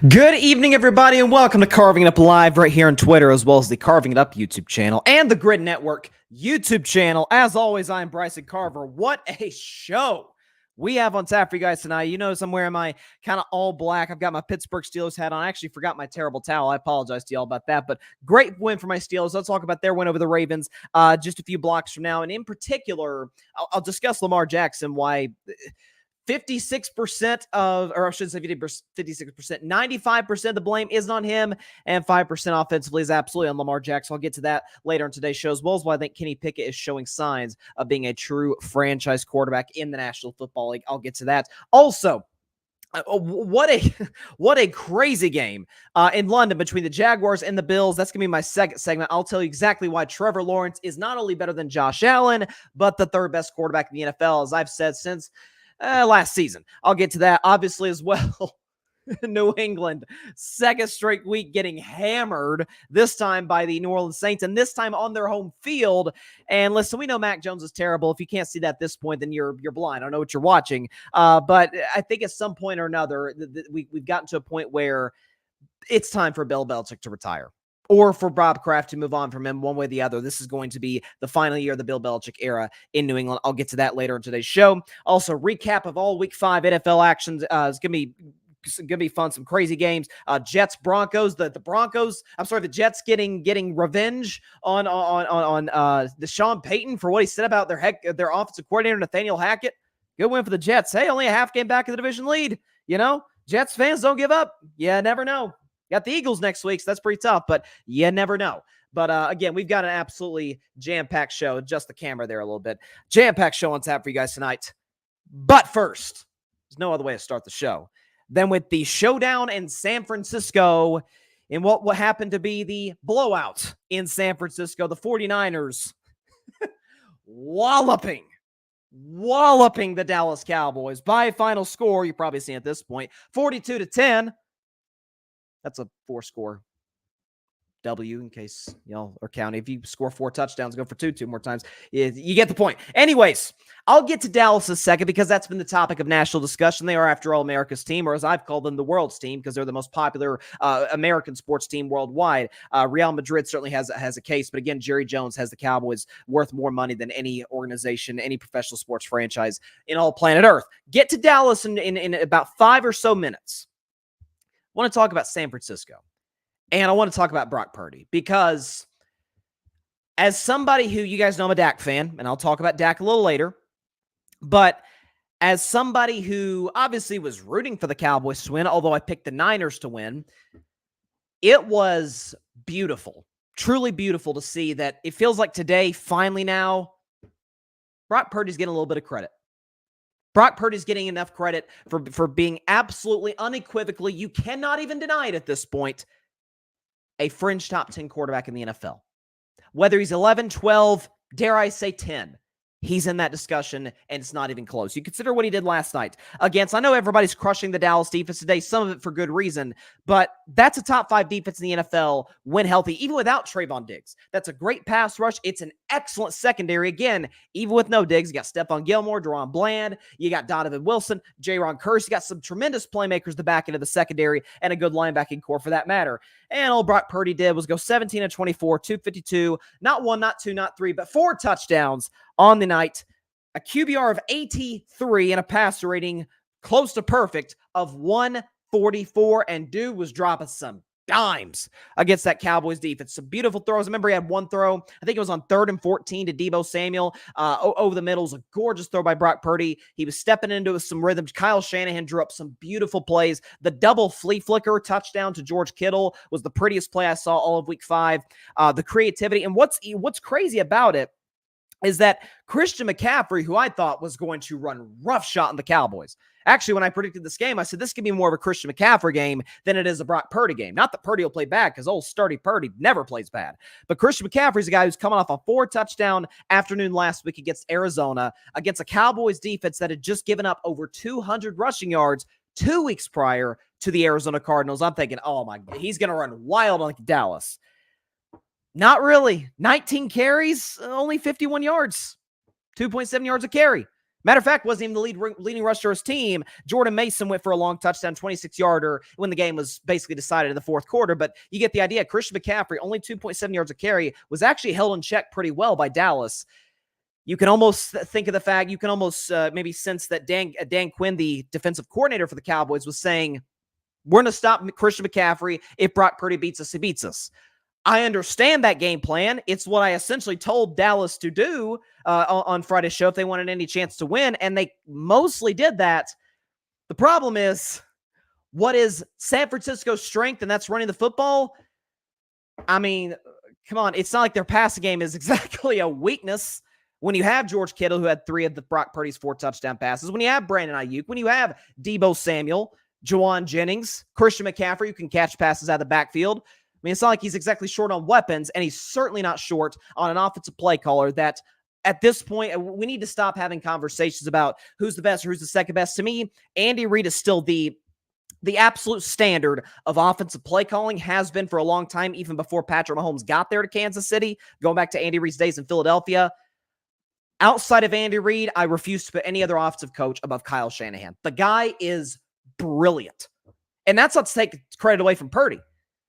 Good evening, everybody, and welcome to Carving It Up Live right here on Twitter, as well as the Carving It Up YouTube channel and the Grid Network YouTube channel. As always, I'm Bryson Carver. What a show we have on tap for you guys tonight. You notice I'm wearing my kind of all black. I've got my Pittsburgh Steelers hat on. I actually forgot my terrible towel. I apologize to y'all about that, but great win for my Steelers. Let's talk about their win over the Ravens just a few blocks from now. And in particular, I'll discuss Lamar Jackson, why 56% of, or I should say 56%, 95% of the blame isn't on him, and 5% offensively is absolutely on Lamar Jackson. I'll get to that later in today's show, as well as why I think Kenny Pickett is showing signs of being a true franchise quarterback in the National Football League. I'll get to that. Also, what a crazy game in London between the Jaguars and the Bills. That's going to be my second segment. I'll tell you exactly why Trevor Lawrence is not only better than Josh Allen, but the third best quarterback in the NFL, as I've said since last season. I'll get to that, obviously, as well. New England, second straight week getting hammered, this time by the New Orleans Saints, and this time on their home field. And listen, we know Mac Jones is terrible. If you can't see that at this point, then you're blind. I don't know what you're watching. But I think at some point or another, we've gotten to a point where it's time for Bill Belichick to retire, or for Bob Kraft to move on from him, one way or the other. This is going to be the final year of the Bill Belichick era in New England. I'll get to that later in today's show. Also, recap of all Week 5 NFL actions. It's going to be fun. Some crazy games. Jets, Broncos. The Jets getting revenge on the Sean Payton for what he said about their offensive coordinator Nathaniel Hackett. Good win for the Jets. Hey, only a half game back in the division lead. You know, Jets fans don't give up. You never know. Got the Eagles next week, so that's pretty tough, but you never know. But again, we've got an absolutely jam-packed show. Adjust the camera there a little bit. Jam-packed show on tap for you guys tonight. But first, there's no other way to start the show than with the showdown in San Francisco in what happened to be the blowout in San Francisco. The 49ers walloping the Dallas Cowboys by a final score, you're probably seeing at this point, 42-10. That's a 4-score W, in case y'all are counting. If you score 4 touchdowns, go for two more times. You get the point. Anyways, I'll get to Dallas in a second, because that's been the topic of national discussion. They are, after all, America's team, or as I've called them, the world's team, because they're the most popular American sports team worldwide. Real Madrid certainly has a case, but again, Jerry Jones has the Cowboys worth more money than any organization, any professional sports franchise in all planet Earth. Get to Dallas in about 5 or so minutes. I want to talk about San Francisco, and I want to talk about Brock Purdy, because as somebody who, you guys know I'm a Dak fan, and I'll talk about Dak a little later, but as somebody who obviously was rooting for the Cowboys to win, although I picked the Niners to win, it was beautiful, truly beautiful to see that it feels like today, finally now, Brock Purdy's getting a little bit of credit. Brock Purdy's getting enough credit for being absolutely unequivocally, you cannot even deny it at this point, a fringe top 10 quarterback in the NFL. Whether he's 11, 12, dare I say 10, he's in that discussion, and it's not even close. You consider what he did last night against, I know everybody's crushing the Dallas defense today, some of it for good reason, but that's a top 5 defense in the NFL when healthy, even without Trayvon Diggs. That's a great pass rush. It's an excellent secondary. Again, even with no Diggs, you got Stephon Gilmore, Deron Bland, you got Donovan Wilson, Jaron Kearse, you got some tremendous playmakers to back into the secondary, and a good linebacking core for that matter. And all Brock Purdy did was go 17-24, 252, not 1, not 2, not 3, but 4 touchdowns on the night, a QBR of 83 and a passer rating close to perfect of 144, and dude was dropping some dimes against that Cowboys defense. Some beautiful throws. I remember he had one throw, I think it was on 3rd and 14 to Deebo Samuel over the middle. It was a gorgeous throw by Brock Purdy. He was stepping into some rhythm. Kyle Shanahan drew up some beautiful plays. The double flea flicker touchdown to George Kittle was the prettiest play I saw all of Week 5. The creativity, and what's crazy about it is that Christian McCaffrey, who I thought was going to run roughshod on the Cowboys. Actually, when I predicted this game, I said this could be more of a Christian McCaffrey game than it is a Brock Purdy game. Not that Purdy will play bad, because old sturdy Purdy never plays bad. But Christian McCaffrey's a guy who's coming off a 4-touchdown afternoon last week against Arizona, against a Cowboys defense that had just given up over 200 rushing yards 2 weeks prior to the Arizona Cardinals. I'm thinking, oh my God, he's going to run wild like Dallas. Not really. 19 carries, only 51 yards, 2.7 yards a carry. Matter of fact, wasn't even the leading rusher of his team. Jordan Mason went for a long touchdown, 26-yarder, when the game was basically decided in the fourth quarter. But you get the idea. Christian McCaffrey, only 2.7 yards a carry, was actually held in check pretty well by Dallas. You can almost think of the fact, you can almost maybe sense that Dan Quinn, the defensive coordinator for the Cowboys, was saying, we're going to stop Christian McCaffrey. If Brock Purdy beats us, he beats us. I understand that game plan. It's what I essentially told Dallas to do on Friday's show if they wanted any chance to win, and they mostly did that. The problem is, what is San Francisco's strength, and that's running the football? I mean, come on. It's not like their passing game is exactly a weakness. When you have George Kittle, who had 3 of the Brock Purdy's 4 touchdown passes, when you have Brandon Ayuk, when you have Deebo Samuel, Juwan Jennings, Christian McCaffrey, who can catch passes out of the backfield. I mean, it's not like he's exactly short on weapons, and he's certainly not short on an offensive play caller that at this point, we need to stop having conversations about who's the best or who's the second best. To me, Andy Reid is still the absolute standard of offensive play calling, has been for a long time, even before Patrick Mahomes got there to Kansas City, going back to Andy Reid's days in Philadelphia. Outside of Andy Reid, I refuse to put any other offensive coach above Kyle Shanahan. The guy is brilliant. And that's not to take credit away from Purdy,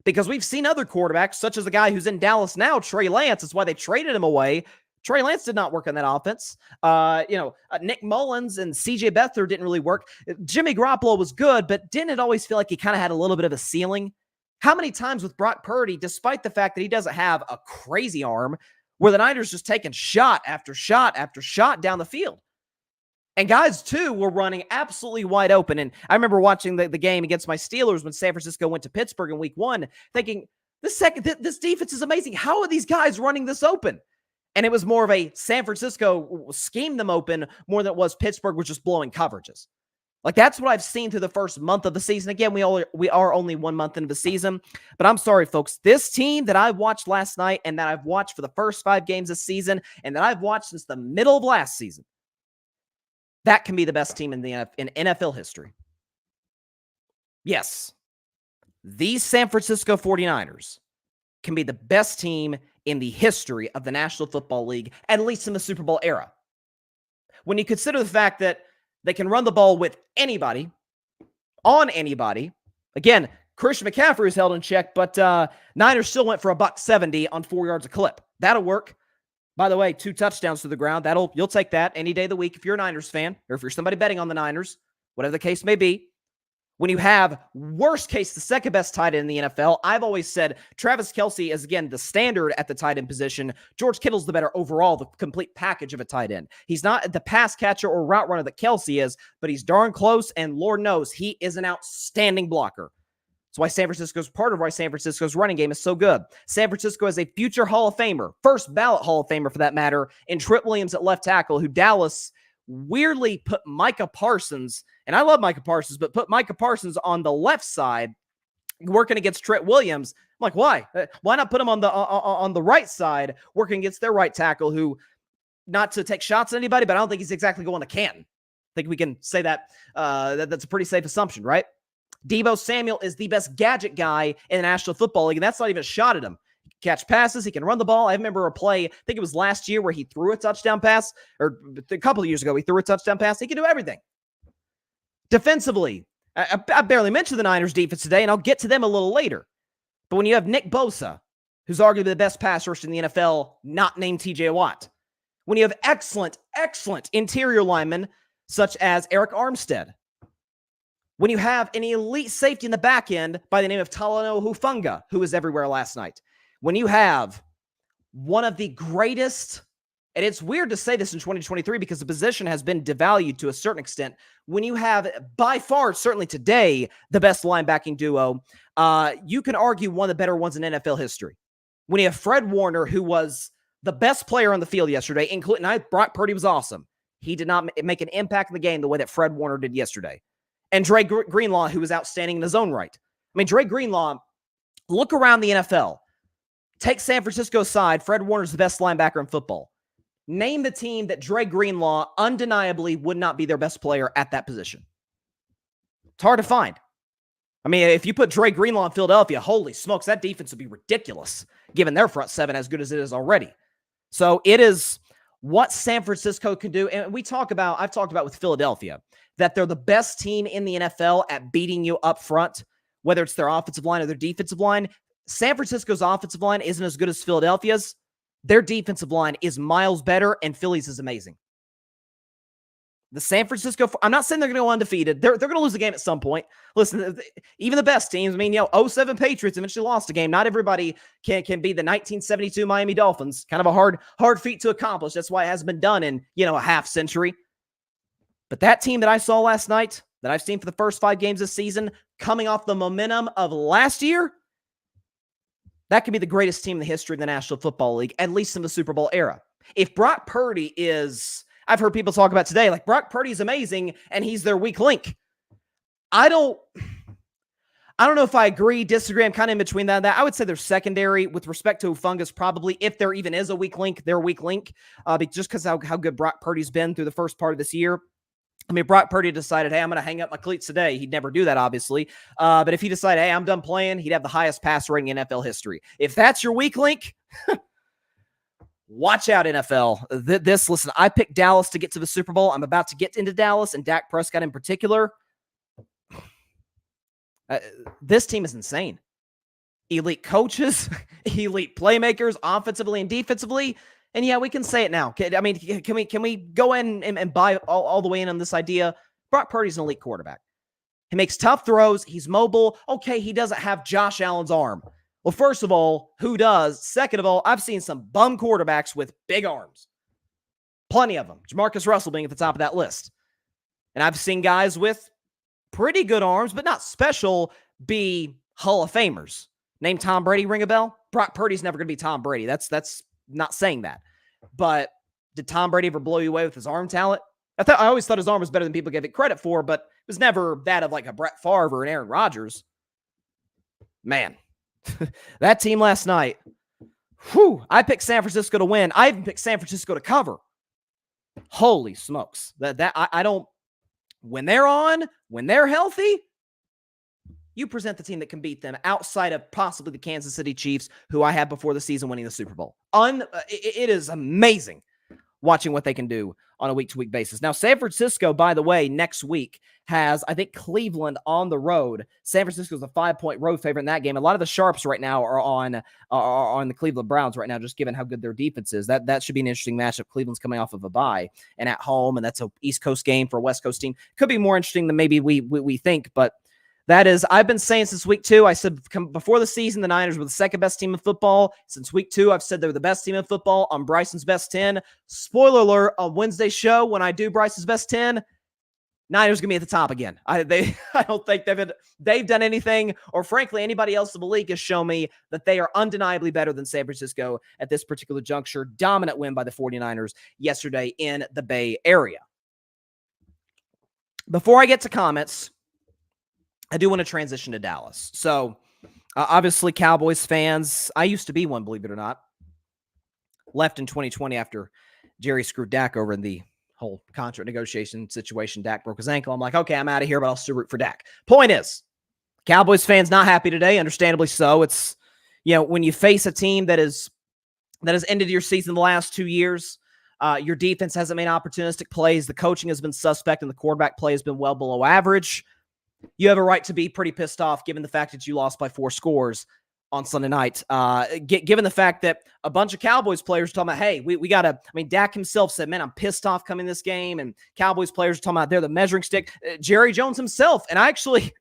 because we've seen other quarterbacks, such as the guy who's in Dallas now, Trey Lance. That's why they traded him away. Trey Lance did not work in that offense. Nick Mullins and CJ Beathard didn't really work. Jimmy Garoppolo was good, but didn't it always feel like he kind of had a little bit of a ceiling? How many times with Brock Purdy, despite the fact that he doesn't have a crazy arm, where the Niners just taking shot after shot after shot down the field? And guys, too, were running absolutely wide open. And I remember watching the game against my Steelers when San Francisco went to Pittsburgh in week 1, thinking, this defense is amazing. How are these guys running this open? And it was more of a San Francisco schemed them open more than it was Pittsburgh was just blowing coverages. Like, that's what I've seen through the first month of the season. Again, we are only 1 month into the season, but I'm sorry, folks. This team that I watched last night and that I've watched for the first 5 games this season and that I've watched since the middle of last season, that can be the best team in NFL history. Yes, these San Francisco 49ers can be the best team in the history of the National Football League, at least in the Super Bowl era. When you consider the fact that they can run the ball with anybody, on anybody. Again, Christian McCaffrey is held in check, but Niners still went for $170 on 4 yards a clip. That'll work. By the way, 2 touchdowns to the ground. You'll take that any day of the week if you're a Niners fan, or if you're somebody betting on the Niners, whatever the case may be. When you have, worst case, the second best tight end in the NFL, I've always said Travis Kelce is, again, the standard at the tight end position. George Kittle's the better overall, the complete package of a tight end. He's not the pass catcher or route runner that Kelce is, but he's darn close, and Lord knows he is an outstanding blocker. That's why San Francisco's running game is so good. San Francisco has a future Hall of Famer, first ballot Hall of Famer for that matter, in Trent Williams at left tackle, who Dallas weirdly put Micah Parsons, and I love Micah Parsons, but put Micah Parsons on the left side working against Trent Williams. I'm like, why? Why not put him on the right side working against their right tackle, who, not to take shots at anybody, but I don't think he's exactly going to Canton. I think we can say that that's a pretty safe assumption, right? Deebo Samuel is the best gadget guy in the National Football League, and that's not even a shot at him. He can catch passes. He can run the ball. I remember a play, I think it was last year, where he threw a touchdown pass, or a couple of years ago, he threw a touchdown pass. He can do everything. Defensively, I barely mentioned the Niners defense today, and I'll get to them a little later. But when you have Nick Bosa, who's arguably the best pass rusher in the NFL, not named TJ Watt. When you have excellent interior linemen, such as Eric Armstead. When you have an elite safety in the back end by the name of Talanoa Hufanga, who was everywhere last night. When you have one of the greatest, and it's weird to say this in 2023 because the position has been devalued to a certain extent. When you have, by far, certainly today, the best linebacking duo, you can argue one of the better ones in NFL history. When you have Fred Warner, who was the best player on the field yesterday, including Brock Purdy was awesome. He did not make an impact in the game the way that Fred Warner did yesterday. And Dre Greenlaw, who was outstanding in his own right. I mean, Dre Greenlaw, look around the NFL. Take San Francisco aside, Fred Warner's the best linebacker in football. Name the team that Dre Greenlaw undeniably would not be their best player at that position. It's hard to find. I mean, if you put Dre Greenlaw in Philadelphia, holy smokes, that defense would be ridiculous, given their front seven as good as it is already. So it is what San Francisco can do. And I've talked about with Philadelphia, that they're the best team in the NFL at beating you up front, whether it's their offensive line or their defensive line. San Francisco's offensive line isn't as good as Philadelphia's. Their defensive line is miles better, and Philly's is amazing. The San Francisco, I'm not saying they're going to go undefeated. They're going to lose a game at some point. Listen, even the best teams, 07 Patriots eventually lost a game. Not everybody can be the 1972 Miami Dolphins. Kind of a hard feat to accomplish. That's why it hasn't been done in, a half century. But that team that I saw last night, that I've seen for the first 5 games this season, coming off the momentum of last year, that could be the greatest team in the history of the National Football League, at least in the Super Bowl era. If Brock Purdy is... I've heard people talk about today, like Brock Purdy's amazing and he's their weak link. I don't know if I agree, disagree. I'm kind of in between that. I would say they're secondary with respect to Fungus, probably, if there even is a weak link, they're a weak link. Just because how good Brock Purdy's been through the first part of this year. Brock Purdy decided, hey, I'm going to hang up my cleats today. He'd never do that, obviously. But if he decided, hey, I'm done playing, he'd have the highest pass rating in NFL history. If that's your weak link, watch out, NFL. Listen, I picked Dallas to get to the Super Bowl. I'm about to get into Dallas and Dak Prescott in particular. This team is insane. Elite coaches, elite playmakers, offensively and defensively. And yeah, we can say it now. Can we go in and buy all the way in on this idea? Brock Purdy's an elite quarterback. He makes tough throws. He's mobile. Okay, he doesn't have Josh Allen's arm. Well, first of all, who does? Second of all, I've seen some bum quarterbacks with big arms. Plenty of them. Jamarcus Russell being at the top of that list. And I've seen guys with pretty good arms, but not special, be Hall of Famers. Name Tom Brady, ring a bell? Brock Purdy's never going to be Tom Brady. That's not saying that. But did Tom Brady ever blow you away with his arm talent? I always thought his arm was better than people gave it credit for, but it was never that of like a Brett Favre or an Aaron Rodgers. Man. That team last night, I picked San Francisco to win. I even picked San Francisco to cover. Holy smokes. I don't, when they're healthy, you present the team that can beat them outside of possibly the Kansas City Chiefs, who I had before the season winning the Super Bowl. It is amazing watching what they can do on a week-to-week basis. Now, San Francisco, by the way, next week has, I think, Cleveland on the road. San Francisco's a 5-point road favorite in that game. A lot of the sharps right now are on the Cleveland Browns right now, just given how good their defense is. That should be an interesting matchup. Cleveland's coming off of a bye and at home, and that's a East Coast game for a West Coast team. Could be more interesting than maybe we think, but that is, I've been saying since week 2, I said before the season, the Niners were the second best team in football. Since week 2, I've said they were the best team in football on Bryson's Best 10. Spoiler alert, on Wednesday's show, when I do Bryson's Best 10, Niners going to be at the top again. I don't think they've done anything, or frankly, anybody else in the league has shown me that they are undeniably better than San Francisco at this particular juncture. Dominant win by the 49ers yesterday in the Bay Area. Before I get to comments, I do want to transition to Dallas. So, obviously, Cowboys fans, I used to be one, believe it or not. Left in 2020 after Jerry screwed Dak over in the whole contract negotiation situation. Dak broke his ankle. I'm like, okay, I'm out of here, but I'll still root for Dak. Point is, Cowboys fans not happy today, understandably so. It's, when you face a team that has ended your season the last 2 years, your defense hasn't made opportunistic plays. The coaching has been suspect, and the quarterback play has been well below average. You have a right to be pretty pissed off given the fact that you lost by 4 scores on Sunday night. Given the fact that a bunch of Cowboys players are talking about, hey, we got to, Dak himself said, man, I'm pissed off coming this game. And Cowboys players are talking about they're the measuring stick. Jerry Jones himself. And I actually,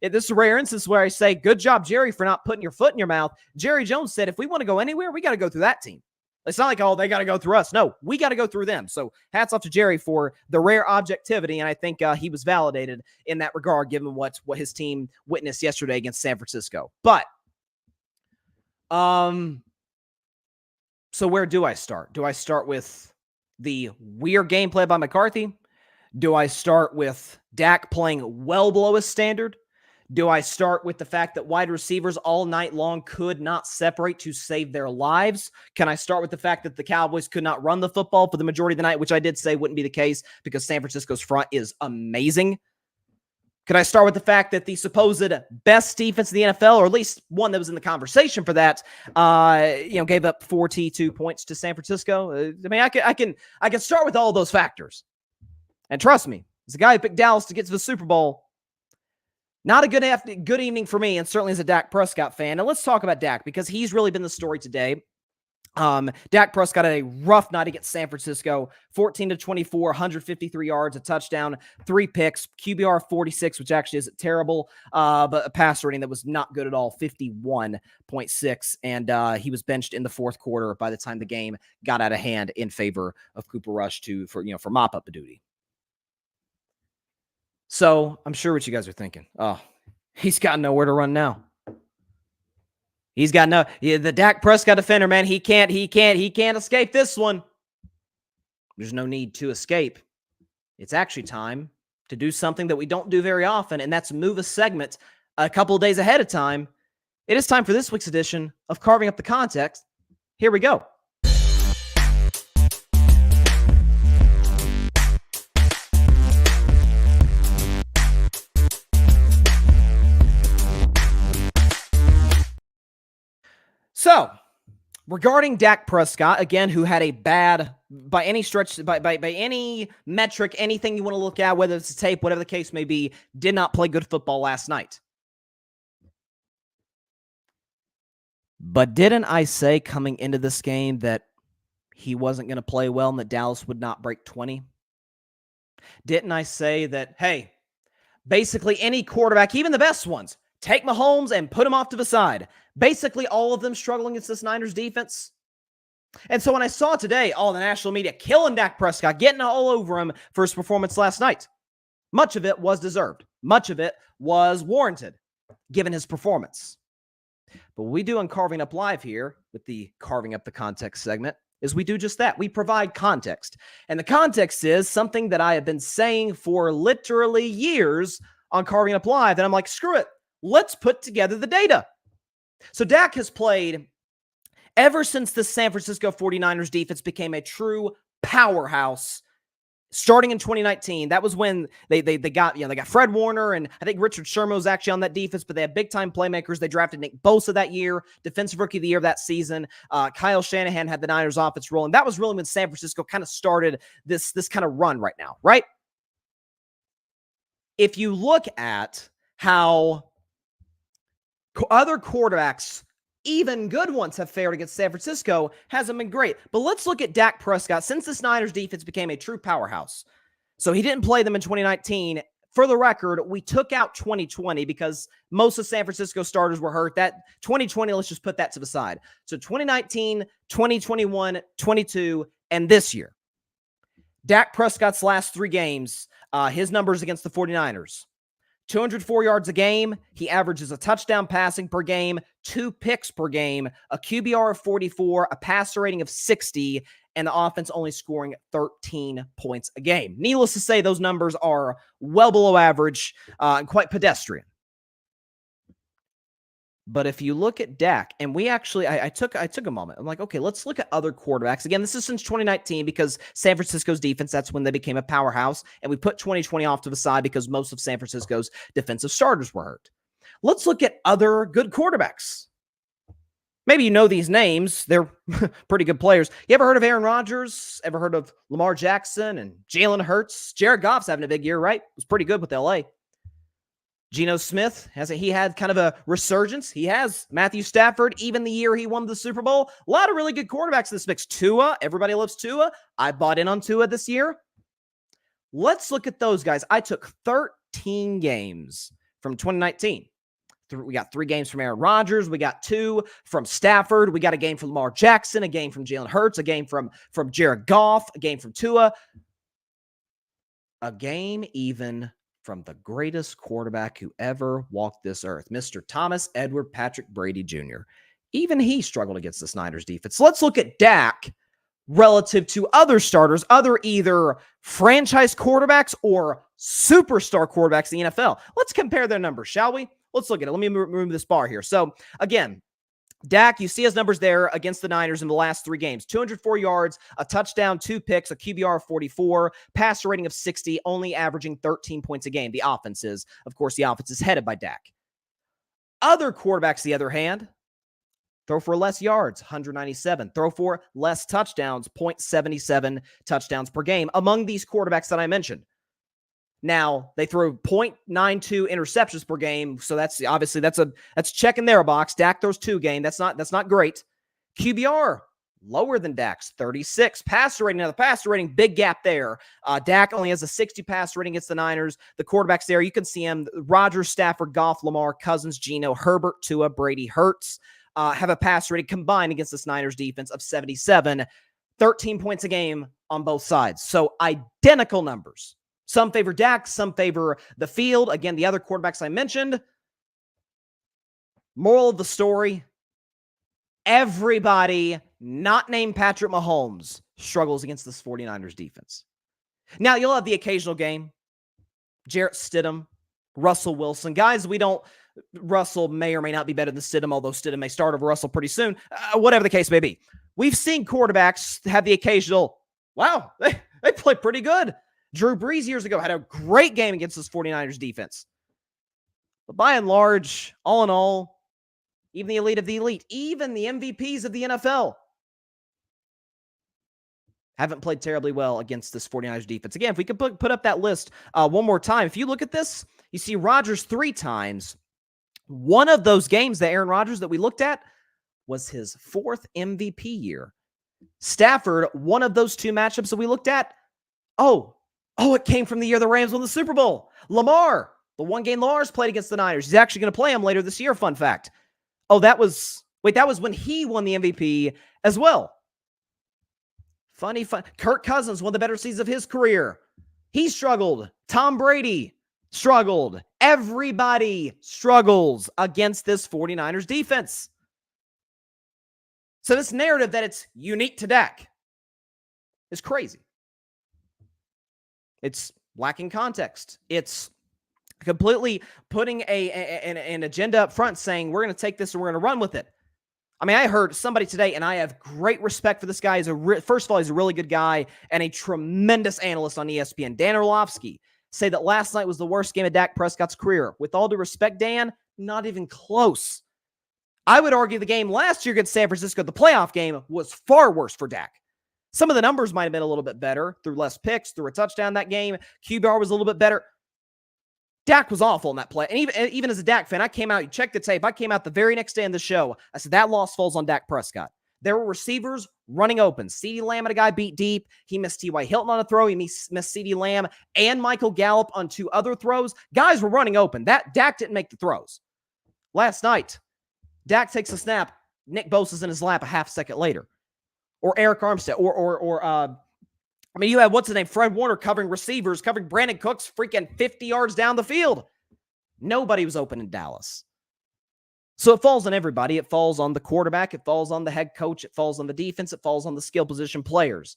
this is a rare instance where I say, good job, Jerry, for not putting your foot in your mouth. Jerry Jones said, if we want to go anywhere, we got to go through that team. It's not like, oh, they got to go through us. No, we got to go through them. So hats off to Jerry for the rare objectivity, and I think he was validated in that regard, given what his team witnessed yesterday against San Francisco. But, so where do I start? Do I start with the weird gameplay by McCarthy? Do I start with Dak playing well below his standard? Do I start with the fact that wide receivers all night long could not separate to save their lives? Can I start with the fact that the Cowboys could not run the football for the majority of the night, which I did say wouldn't be the case because San Francisco's front is amazing? Could I start with the fact that the supposed best defense in the NFL, or at least one that was in the conversation for that, gave up 42 points to San Francisco? I can start with all those factors. And trust me, as a guy who picked Dallas to get to the Super Bowl, not a good evening for me, and certainly as a Dak Prescott fan. Now let's talk about Dak, because he's really been the story today. Dak Prescott had a rough night against San Francisco, 14-24, 153 yards, a touchdown, 3 picks, QBR 46, which actually isn't terrible, but a passer rating that was not good at all, 51.6, and he was benched in the fourth quarter by the time the game got out of hand in favor of Cooper Rush for mop-up duty. So I'm sure what you guys are thinking. Oh, he's got nowhere to run now. He's got the Dak Prescott defender, man. He can't escape this one. There's no need to escape. It's actually time to do something that we don't do very often, and that's move a segment a couple of days ahead of time. It is time for this week's edition of Carving Up the Context. Here we go. So, regarding Dak Prescott, again, who had a bad, by any stretch, by any metric, anything you want to look at, whether it's a tape, whatever the case may be, did not play good football last night. But didn't I say coming into this game that he wasn't going to play well and that Dallas would not break 20? Didn't I say that, hey, basically any quarterback, even the best ones, take Mahomes and put him off to the side? Basically, all of them struggling against this Niners defense. And so when I saw today all the national media killing Dak Prescott, getting all over him for his performance last night, much of it was deserved. Much of it was warranted, given his performance. But what we do on Carving Up Live here, with the Carving Up the Context segment, is we do just that. We provide context. And the context is something that I have been saying for literally years on Carving Up Live, and I'm like, screw it. Let's put together the data. So Dak has played ever since the San Francisco 49ers defense became a true powerhouse, starting in 2019. That was when they got Fred Warner, and I think Richard Sherman was actually on that defense, but they had big-time playmakers. They drafted Nick Bosa that year, Defensive Rookie of the Year that season. Kyle Shanahan had the Niners offense rolling. That was really when San Francisco kind of started this kind of run right now, right? If you look at how other quarterbacks, even good ones, have fared against San Francisco, hasn't been great. But let's look at Dak Prescott since this Niners defense became a true powerhouse. So he didn't play them in 2019. For the record, we took out 2020 because most of San Francisco starters were hurt. That 2020, let's just put that to the side. So 2019, 2021, 22, and this year. Dak Prescott's last 3 games, his numbers against the 49ers. 204 yards a game. He averages a touchdown passing per game, 2 picks per game, a QBR of 44, a passer rating of 60, and the offense only scoring 13 points a game. Needless to say, those numbers are well below average and quite pedestrian. But if you look at Dak, and we actually, I took a moment. I'm like, okay, let's look at other quarterbacks. Again, this is since 2019 because San Francisco's defense, that's when they became a powerhouse. And we put 2020 off to the side because most of San Francisco's defensive starters were hurt. Let's look at other good quarterbacks. Maybe you know these names. They're pretty good players. You ever heard of Aaron Rodgers? Ever heard of Lamar Jackson and Jalen Hurts? Jared Goff's having a big year, right? Was pretty good with LA. Geno Smith, hasn't he had kind of a resurgence? He has. Matthew Stafford, even the year he won the Super Bowl. A lot of really good quarterbacks in this mix. Tua, everybody loves Tua. I bought in on Tua this year. Let's look at those guys. I took 13 games from 2019. We got 3 games from Aaron Rodgers. We got 2 from Stafford. We got a game from Lamar Jackson, a game from Jalen Hurts, a game from Jared Goff, a game from Tua, a game even from the greatest quarterback who ever walked this earth, Mr. Thomas Edward Patrick Brady Jr. Even he struggled against the Niners defense. Let's look at Dak relative to other starters, other either franchise quarterbacks or superstar quarterbacks in the NFL. Let's compare their numbers, shall we? Let's look at it. Let me remove this bar here. So, again, Dak, you see his numbers there against the Niners in the last 3 games. 204 yards, a touchdown, 2 picks, a QBR of 44, passer rating of 60, only averaging 13 points a game. The offense is headed by Dak. Other quarterbacks, the other hand, throw for less yards, 197. Throw for less touchdowns, 0.77 touchdowns per game among these quarterbacks that I mentioned. Now, they throw 0.92 interceptions per game, so that's checking their box. Dak throws 2 a game. That's not great. QBR, lower than Dak's, 36. Passer rating, now the passer rating, big gap there. Dak only has a 60 passer rating against the Niners. The quarterbacks there, you can see them, Rodgers, Stafford, Goff, Lamar, Cousins, Geno, Herbert, Tua, Brady, Hurts, have a passer rating combined against this Niners defense of 77. 13 points a game on both sides. So identical numbers. Some favor Dak, some favor the field. Again, the other quarterbacks I mentioned. Moral of the story, everybody not named Patrick Mahomes struggles against this 49ers defense. Now, you'll have the occasional game. Jarrett Stidham, Russell Wilson. Guys, Russell may or may not be better than Stidham, although Stidham may start over Russell pretty soon. Whatever the case may be. We've seen quarterbacks have the occasional, wow, they play pretty good. Drew Brees years ago had a great game against this 49ers defense. But by and large, all in all, even the elite of the elite, even the MVPs of the NFL, haven't played terribly well against this 49ers defense. Again, if we could put up that list one more time, if you look at this, you see Rodgers 3 times. One of those games that Aaron Rodgers that we looked at was his 4th MVP year. Stafford, one of those 2 matchups that we looked at, it came from the year the Rams won the Super Bowl. Lamar, the one game Lamar's played against the Niners. He's actually going to play him later this year, fun fact. That was when he won the MVP as well. Funny. Kirk Cousins, one of the better seasons of his career. He struggled. Tom Brady struggled. Everybody struggles against this 49ers defense. So this narrative that it's unique to Dak is crazy. It's lacking context. It's completely putting an agenda up front saying, we're going to take this and we're going to run with it. I mean, I heard somebody today, and I have great respect for this guy. First of all, he's a really good guy and a tremendous analyst on ESPN. Dan Orlovsky say that last night was the worst game of Dak Prescott's career. With all due respect, Dan, not even close. I would argue the game last year against San Francisco, the playoff game, was far worse for Dak. Some of the numbers might have been a little bit better through less picks, through a touchdown that game. QBR was a little bit better. Dak was awful in that play. And even as a Dak fan, I came out, you check the tape. I came out the very next day in the show. I said, that loss falls on Dak Prescott. There were receivers running open. CeeDee Lamb had a guy beat deep. He missed T.Y. Hilton on a throw. He missed CeeDee Lamb and Michael Gallup on 2 other throws. Guys were running open. Dak didn't make the throws. Last night, Dak takes a snap. Nick Bosa's in his lap a half second later. Or Eric Armstead, you had, what's his name, Fred Warner covering receivers, covering Brandon Cooks freaking 50 yards down the field. Nobody was open in Dallas. So it falls on everybody. It falls on the quarterback. It falls on the head coach. It falls on the defense. It falls on the skill position players.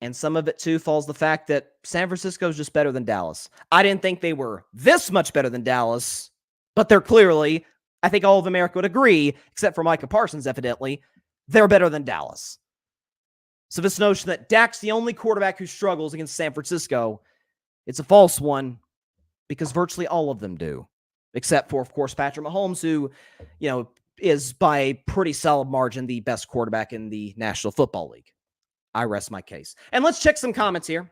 And some of it, too, falls the fact that San Francisco is just better than Dallas. I didn't think they were this much better than Dallas, but they're clearly, I think all of America would agree, except for Micah Parsons, evidently, they're better than Dallas. So this notion that Dak's the only quarterback who struggles against San Francisco, it's a false one because virtually all of them do, except for, of course, Patrick Mahomes, who, is by a pretty solid margin the best quarterback in the National Football League. I rest my case. And let's check some comments here.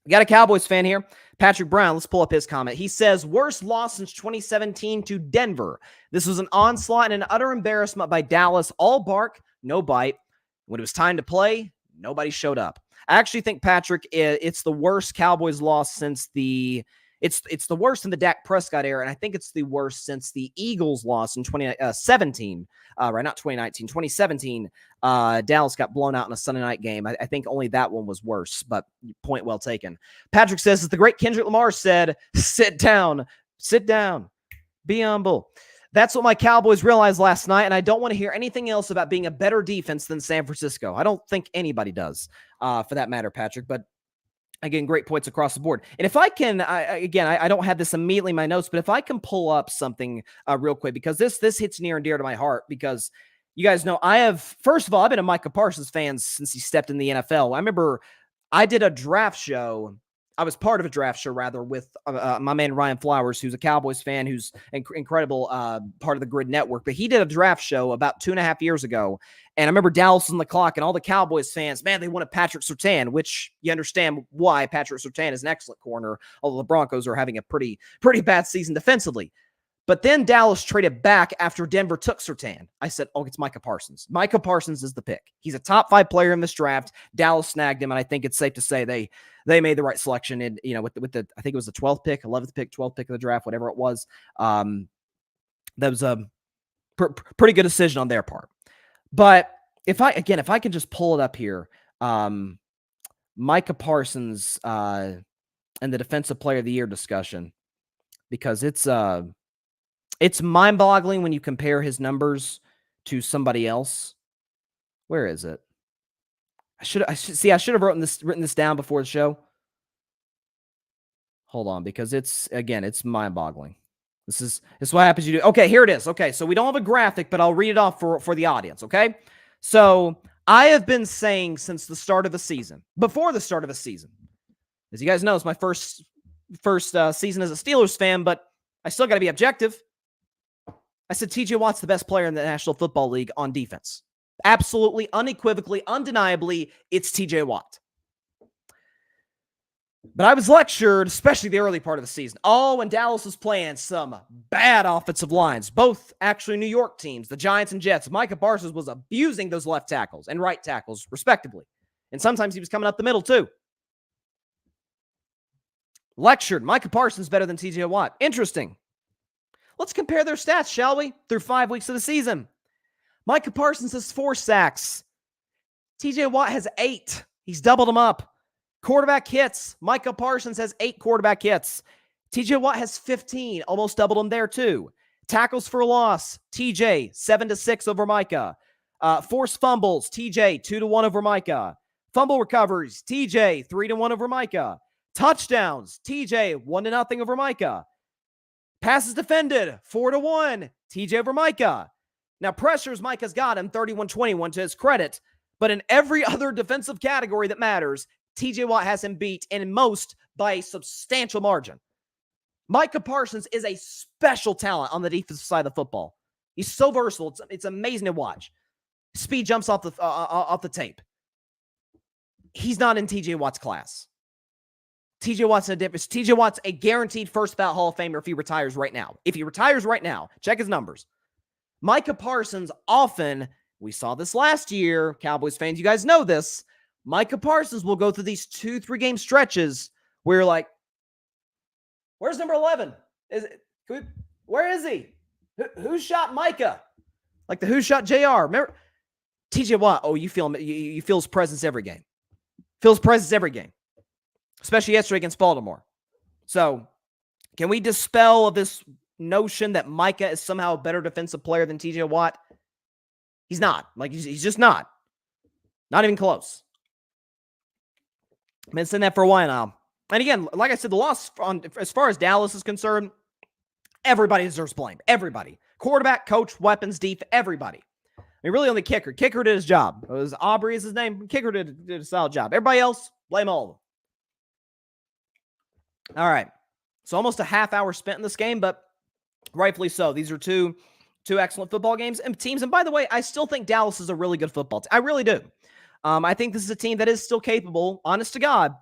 We got a Cowboys fan here, Patrick Brown. Let's pull up his comment. He says, worst loss since 2017 to Denver. This was an onslaught and an utter embarrassment by Dallas. All bark, no bite. When it was time to play, nobody showed up. I actually think, Patrick, it's the worst Cowboys loss since it's the worst in the Dak Prescott era, and I think it's the worst since the Eagles loss in 2017. Not 2019, 2017. Dallas got blown out in a Sunday night game. I think only that one was worse, but point well taken. Patrick says, as the great Kendrick Lamar said, sit down, be humble. That's what my Cowboys realized last night, and I don't want to hear anything else about being a better defense than San Francisco. I don't think anybody does, for that matter, Patrick. But Again, great points across the board. And if I can, I don't have this immediately in my notes, but if I can pull up something real quick, because this hits near and dear to my heart, because you guys know first of all, I've been a Micah Parsons fan since he stepped in the NFL. I remember I did a draft show. I was part of a draft show, rather, with my man Ryan Flowers, who's a Cowboys fan, who's incredible part of the Grid Network. But he did a draft show about 2.5 years ago. And I remember Dallas on the clock and all the Cowboys fans, man, they wanted Patrick Surtain, which you understand why Patrick Surtain is an excellent corner, although the Broncos are having a pretty bad season defensively. But then Dallas traded back after Denver took Surtain. I said, oh, it's Micah Parsons. Micah Parsons is the pick. He's a top 5 player in this draft. Dallas snagged him, and I think it's safe to say they made the right selection. And with the I think it was the 12th pick, 11th pick, 12th pick of the draft, whatever it was. That was a pretty good decision on their part. But if I can just pull it up here, Micah Parsons and the Defensive Player of the Year discussion, because it's mind-boggling when you compare his numbers to somebody else. Where is it? I should have written this down before the show. Hold on, because it's mind-boggling. This is what happens. You do. Okay, here it is. Okay, so we don't have a graphic, but I'll read it off for the audience. Okay, so I have been saying since the start of the season, before the start of the season, as you guys know, it's my first season as a Steelers fan, but I still got to be objective. I said TJ Watt's the best player in the National Football League on defense. Absolutely, unequivocally, undeniably, it's TJ Watt. But I was lectured, especially the early part of the season. Oh, when Dallas was playing some bad offensive lines, both actually New York teams, the Giants and Jets. Micah Parsons was abusing those left tackles and right tackles, respectively. And sometimes he was coming up the middle, too. Lectured, Micah Parsons better than TJ Watt. Interesting. Let's compare their stats, shall we? Through 5 weeks of the season. Micah Parsons has 4 sacks. TJ Watt has 8. He's doubled them up. Quarterback hits. Micah Parsons has 8 quarterback hits. TJ Watt has 15. Almost doubled them there, too. Tackles for loss. TJ, 7-6 over Micah. Forced fumbles. TJ, 2-1 over Micah. Fumble recoveries. TJ, 3-1 over Micah. Touchdowns. TJ, 1-0 over Micah. Passes defended, 4-1. TJ over Micah. Now, pressures, Micah's got him, 31-21 to his credit. But in every other defensive category that matters, TJ Watt has him beat, and most by a substantial margin. Micah Parsons is a special talent on the defensive side of the football. He's so versatile. It's amazing to watch. Speed jumps off the tape. He's not in TJ Watt's class. TJ Watt's in a difference. TJ Watt's a guaranteed first ballot Hall of Famer if he retires right now. If he retires right now, check his numbers. Micah Parsons often, we saw this last year, Cowboys fans, you guys know this, Micah Parsons will go through these 2-3 game stretches where you're like, where's number 11? Where is he? Who shot Micah? Like the who shot JR. Remember? TJ Watt, you feel him, you feel his presence every game. Feels presence every game. Especially yesterday against Baltimore. So, can we dispel this notion that Micah is somehow a better defensive player than TJ Watt? He's not. He's just not. Not even close. I've been saying that for a while now. And again, like I said, the loss, as far as Dallas is concerned, everybody deserves blame. Everybody. Quarterback, coach, weapons, defense, everybody. I mean, really only kicker. Kicker did his job. It was Aubrey is his name. Kicker did a solid job. Everybody else, blame all of them. All right. So almost a half hour spent in this game, but rightfully so. These are two excellent football games and teams. And by the way, I still think Dallas is a really good football team. I really do. I think this is a team that is still capable, honest to God,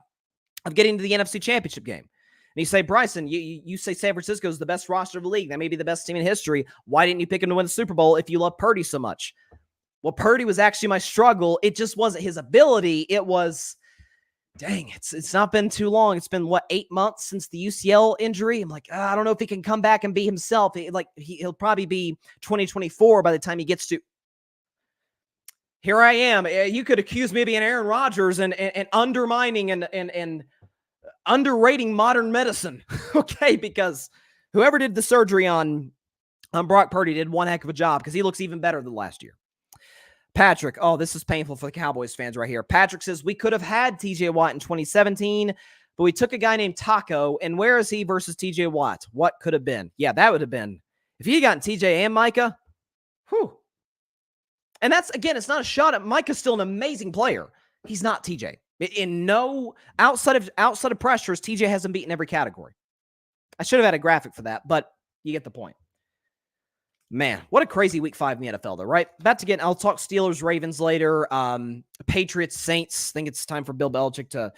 of getting to the NFC Championship game. And you say, Bryson, you say San Francisco is the best roster of the league. They may be the best team in history. Why didn't you pick him to win the Super Bowl if you love Purdy so much? Well, Purdy was actually my struggle. It just wasn't his ability. It was... Dang, it's not been too long. It's been, 8 months since the UCL injury? I'm like, I don't know if he can come back and be himself. He'll probably be 2024 by the time he gets to. Here I am. You could accuse me of being Aaron Rodgers and undermining and underrating modern medicine, okay? Because whoever did the surgery on Brock Purdy did one heck of a job because he looks even better than last year. Patrick. Oh, this is painful for the Cowboys fans right here. Patrick says, we could have had TJ Watt in 2017, but we took a guy named Taco, and where is he versus TJ Watt? What could have been? Yeah, that would have been. If he had gotten TJ and Micah, whew. And that's, again, it's not a shot at Micah's still an amazing player. He's not TJ. In no, outside of pressures, TJ hasn't beaten every category. I should have had a graphic for that, but you get the point. Man, what a crazy week 5 in the NFL, though, right? About to get, I'll talk Steelers, Ravens later. Patriots, Saints. I think it's time for Bill Belichick to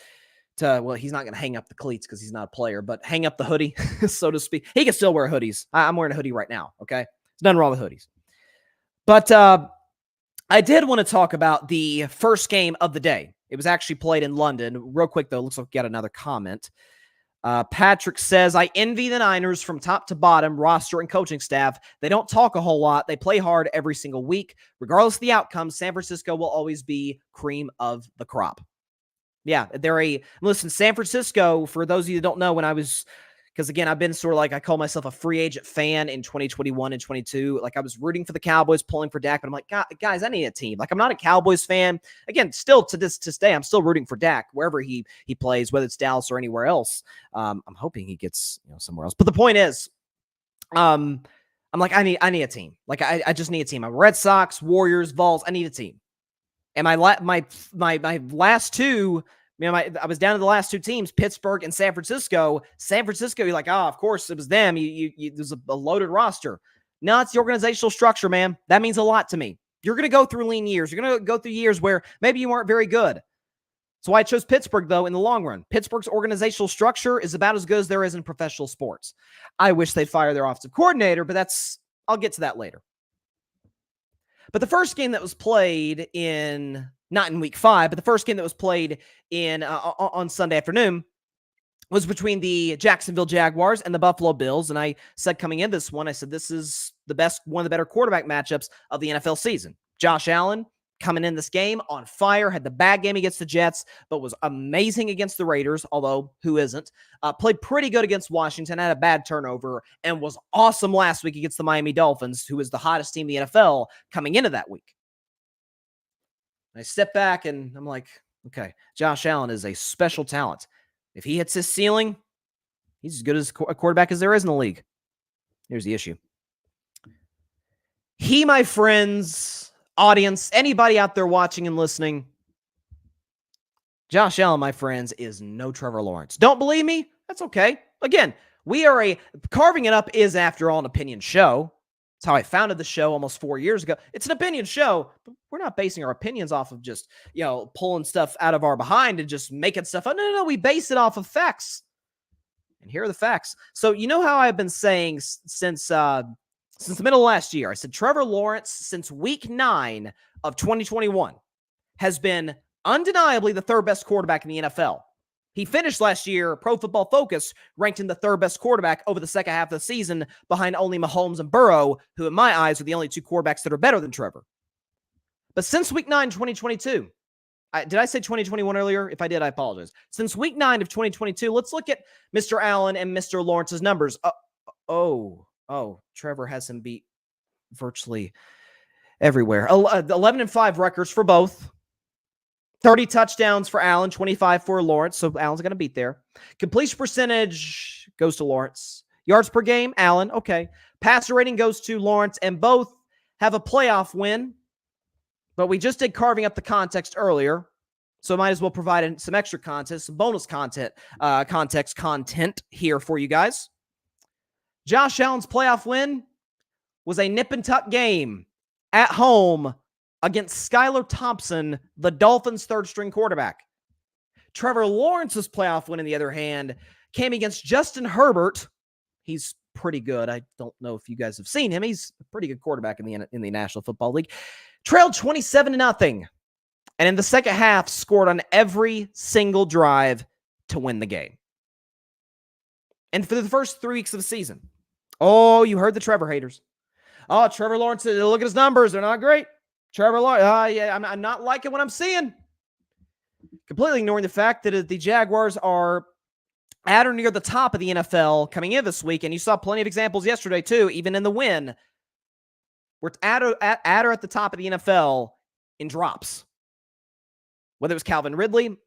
well, he's not going to hang up the cleats because he's not a player, but hang up the hoodie, so to speak. He can still wear hoodies. I'm wearing a hoodie right now, okay? There's nothing wrong with hoodies. But I did want to talk about the first game of the day. It was actually played in London. Real quick, though, looks like we got another comment. Patrick says, I envy the Niners from top to bottom, roster and coaching staff. They don't talk a whole lot. They play hard every single week. Regardless of the outcome, San Francisco will always be cream of the crop. Yeah, listen, San Francisco, for those of you that don't know, because again, I've been sort of like, I call myself a free agent fan in 2021 and 22. Like I was rooting for the Cowboys, pulling for Dak, but I'm like, guys, I need a team. Like I'm not a Cowboys fan. Again, still to this day, I'm still rooting for Dak wherever he plays, whether it's Dallas or anywhere else. I'm hoping he gets somewhere else. But the point is, I'm like, I need a team. Like I just need a team. I'm Red Sox, Warriors, Vols. I need a team. And my last two. I was down to the last two teams, Pittsburgh and San Francisco. San Francisco, you're like, of course it was them. There's a loaded roster. No, it's the organizational structure, man. That means a lot to me. You're going to go through lean years. You're going to go through years where maybe you weren't very good. That's why I chose Pittsburgh, though, in the long run. Pittsburgh's organizational structure is about as good as there is in professional sports. I wish they'd fire their offensive coordinator, but I'll get to that later. But the first game that was played not in week 5, but the first game that was played on Sunday afternoon was between the Jacksonville Jaguars and the Buffalo Bills. And I said coming in this one, I said, this is one of the better quarterback matchups of the NFL season. Josh Allen coming in this game on fire, had the bad game against the Jets, but was amazing against the Raiders, although who isn't? Played pretty good against Washington, had a bad turnover, and was awesome last week against the Miami Dolphins, who is the hottest team in the NFL coming into that week. I step back and I'm like, okay, Josh Allen is a special talent. If he hits his ceiling, he's as good as a quarterback as there is in the league. Here's the issue. He, my friends, audience, anybody out there watching and listening, Josh Allen, my friends, is no Trevor Lawrence. Don't believe me? That's okay. Again, Carving It Up is, after all, an opinion show. It's how I founded the show almost 4 years ago. It's an opinion show, but we're not basing our opinions off of just, pulling stuff out of our behind and just making stuff up. No. We base it off of facts. And here are the facts. So you know how I've been saying since the middle of last year, I said Trevor Lawrence, since week 9 of 2021, has been undeniably the third best quarterback in the NFL. He finished last year, Pro Football Focus ranked him the third best quarterback over the second half of the season, behind only Mahomes and Burrow, who in my eyes are the only two quarterbacks that are better than Trevor. But since week 9, 2022, did I say 2021 earlier? If I did, I apologize. Since week 9 of 2022, let's look at Mr. Allen and Mr. Lawrence's numbers. Trevor has him beat virtually everywhere. 11-5 records for both. 30 touchdowns for Allen, 25 for Lawrence, so Allen's going to beat there. Completion percentage goes to Lawrence. Yards per game, Allen, okay. Passer rating goes to Lawrence, and both have a playoff win, but we just did Carving Up the Context earlier, so might as well provide some extra content, some bonus content here for you guys. Josh Allen's playoff win was a nip-and-tuck game at home against Skylar Thompson, the Dolphins' third-string quarterback. Trevor Lawrence's playoff win, on the other hand, came against Justin Herbert. He's pretty good. I don't know if you guys have seen him. He's a pretty good quarterback in the National Football League. Trailed 27-0, and in the second half, scored on every single drive to win the game. And for the first 3 weeks of the season, you heard the Trevor haters. Trevor Lawrence, look at his numbers. They're not great. Trevor Lawrence, I'm not liking what I'm seeing. Completely ignoring the fact that the Jaguars are at or near the top of the NFL coming in this week, and you saw plenty of examples yesterday too, even in the win. We're at or at the top of the NFL, in drops. Whether it was Calvin Ridley,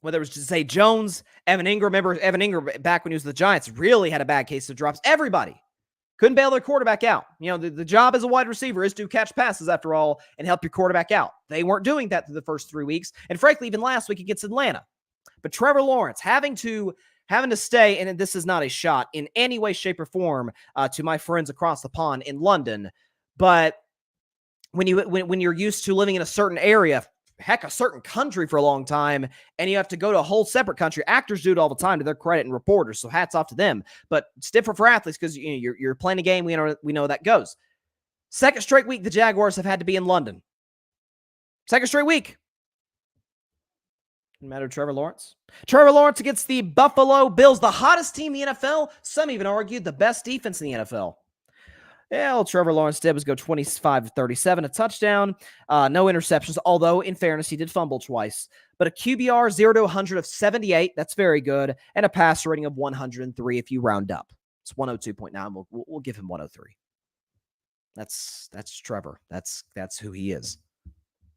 whether it was Zay Jones, Evan Ingram. Remember, Evan Ingram, back when he was with the Giants, really had a bad case of drops. Everybody couldn't bail their quarterback out. You know, the job as a wide receiver is to catch passes, after all, and help your quarterback out. They weren't doing that through the first 3 weeks. And frankly, even last week against Atlanta. But Trevor Lawrence having to stay, and this is not a shot in any way, shape, or form to my friends across the pond in London, but when you're used to living in a certain area, heck, a certain country for a long time, and you have to go to a whole separate country. Actors do it all the time to their credit, and reporters, so hats off to them. But it's different for athletes because you're playing a game. We know how that goes. Second straight week, the Jaguars have had to be in London. Second straight week. No matter Trevor Lawrence. Trevor Lawrence against the Buffalo Bills, the hottest team in the NFL. Some even argued the best defense in the NFL. Yeah, all Trevor Lawrence did was go 25-37, a touchdown, no interceptions, although, in fairness, he did fumble twice. But a QBR 0-100 of 78, that's very good, and a passer rating of 103 if you round up. It's 102.9. We'll give him 103. That's Trevor. That's who he is.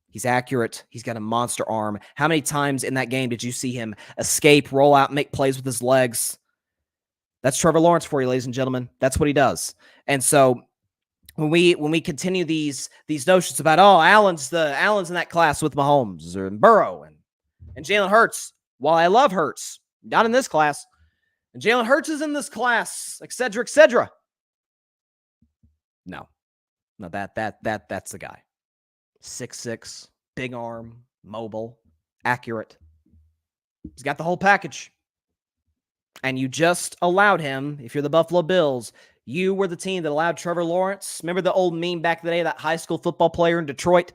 He's accurate. He's got a monster arm. How many times in that game did you see him escape, roll out, make plays with his legs? That's Trevor Lawrence for you, ladies and gentlemen. That's what he does. And so when we continue these notions about, Allen's in that class with Mahomes or Burrow and Jalen Hurts. While I love Hurts, not in this class. And Jalen Hurts is in this class, et cetera, et cetera. No, that's the guy. 6'6", big arm, mobile, accurate. He's got the whole package. And you just allowed him, if you're the Buffalo Bills, you were the team that allowed Trevor Lawrence. Remember the old meme back in the day, that high school football player in Detroit?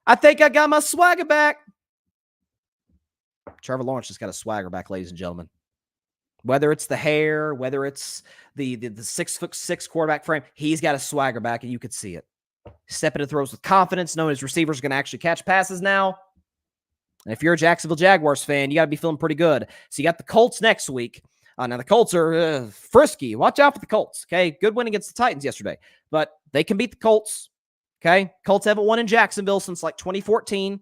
I think I got my swagger back. Trevor Lawrence just got a swagger back, ladies and gentlemen. Whether it's the hair, whether it's the 6'6" quarterback frame, he's got a swagger back, and you could see it. Step into throws with confidence, knowing his receivers are going to actually catch passes now. And if you're a Jacksonville Jaguars fan, you got to be feeling pretty good. So you got the Colts next week. Now, the Colts are frisky. Watch out for the Colts, okay? Good win against the Titans yesterday. But they can beat the Colts, okay? Colts haven't won in Jacksonville since, 2014.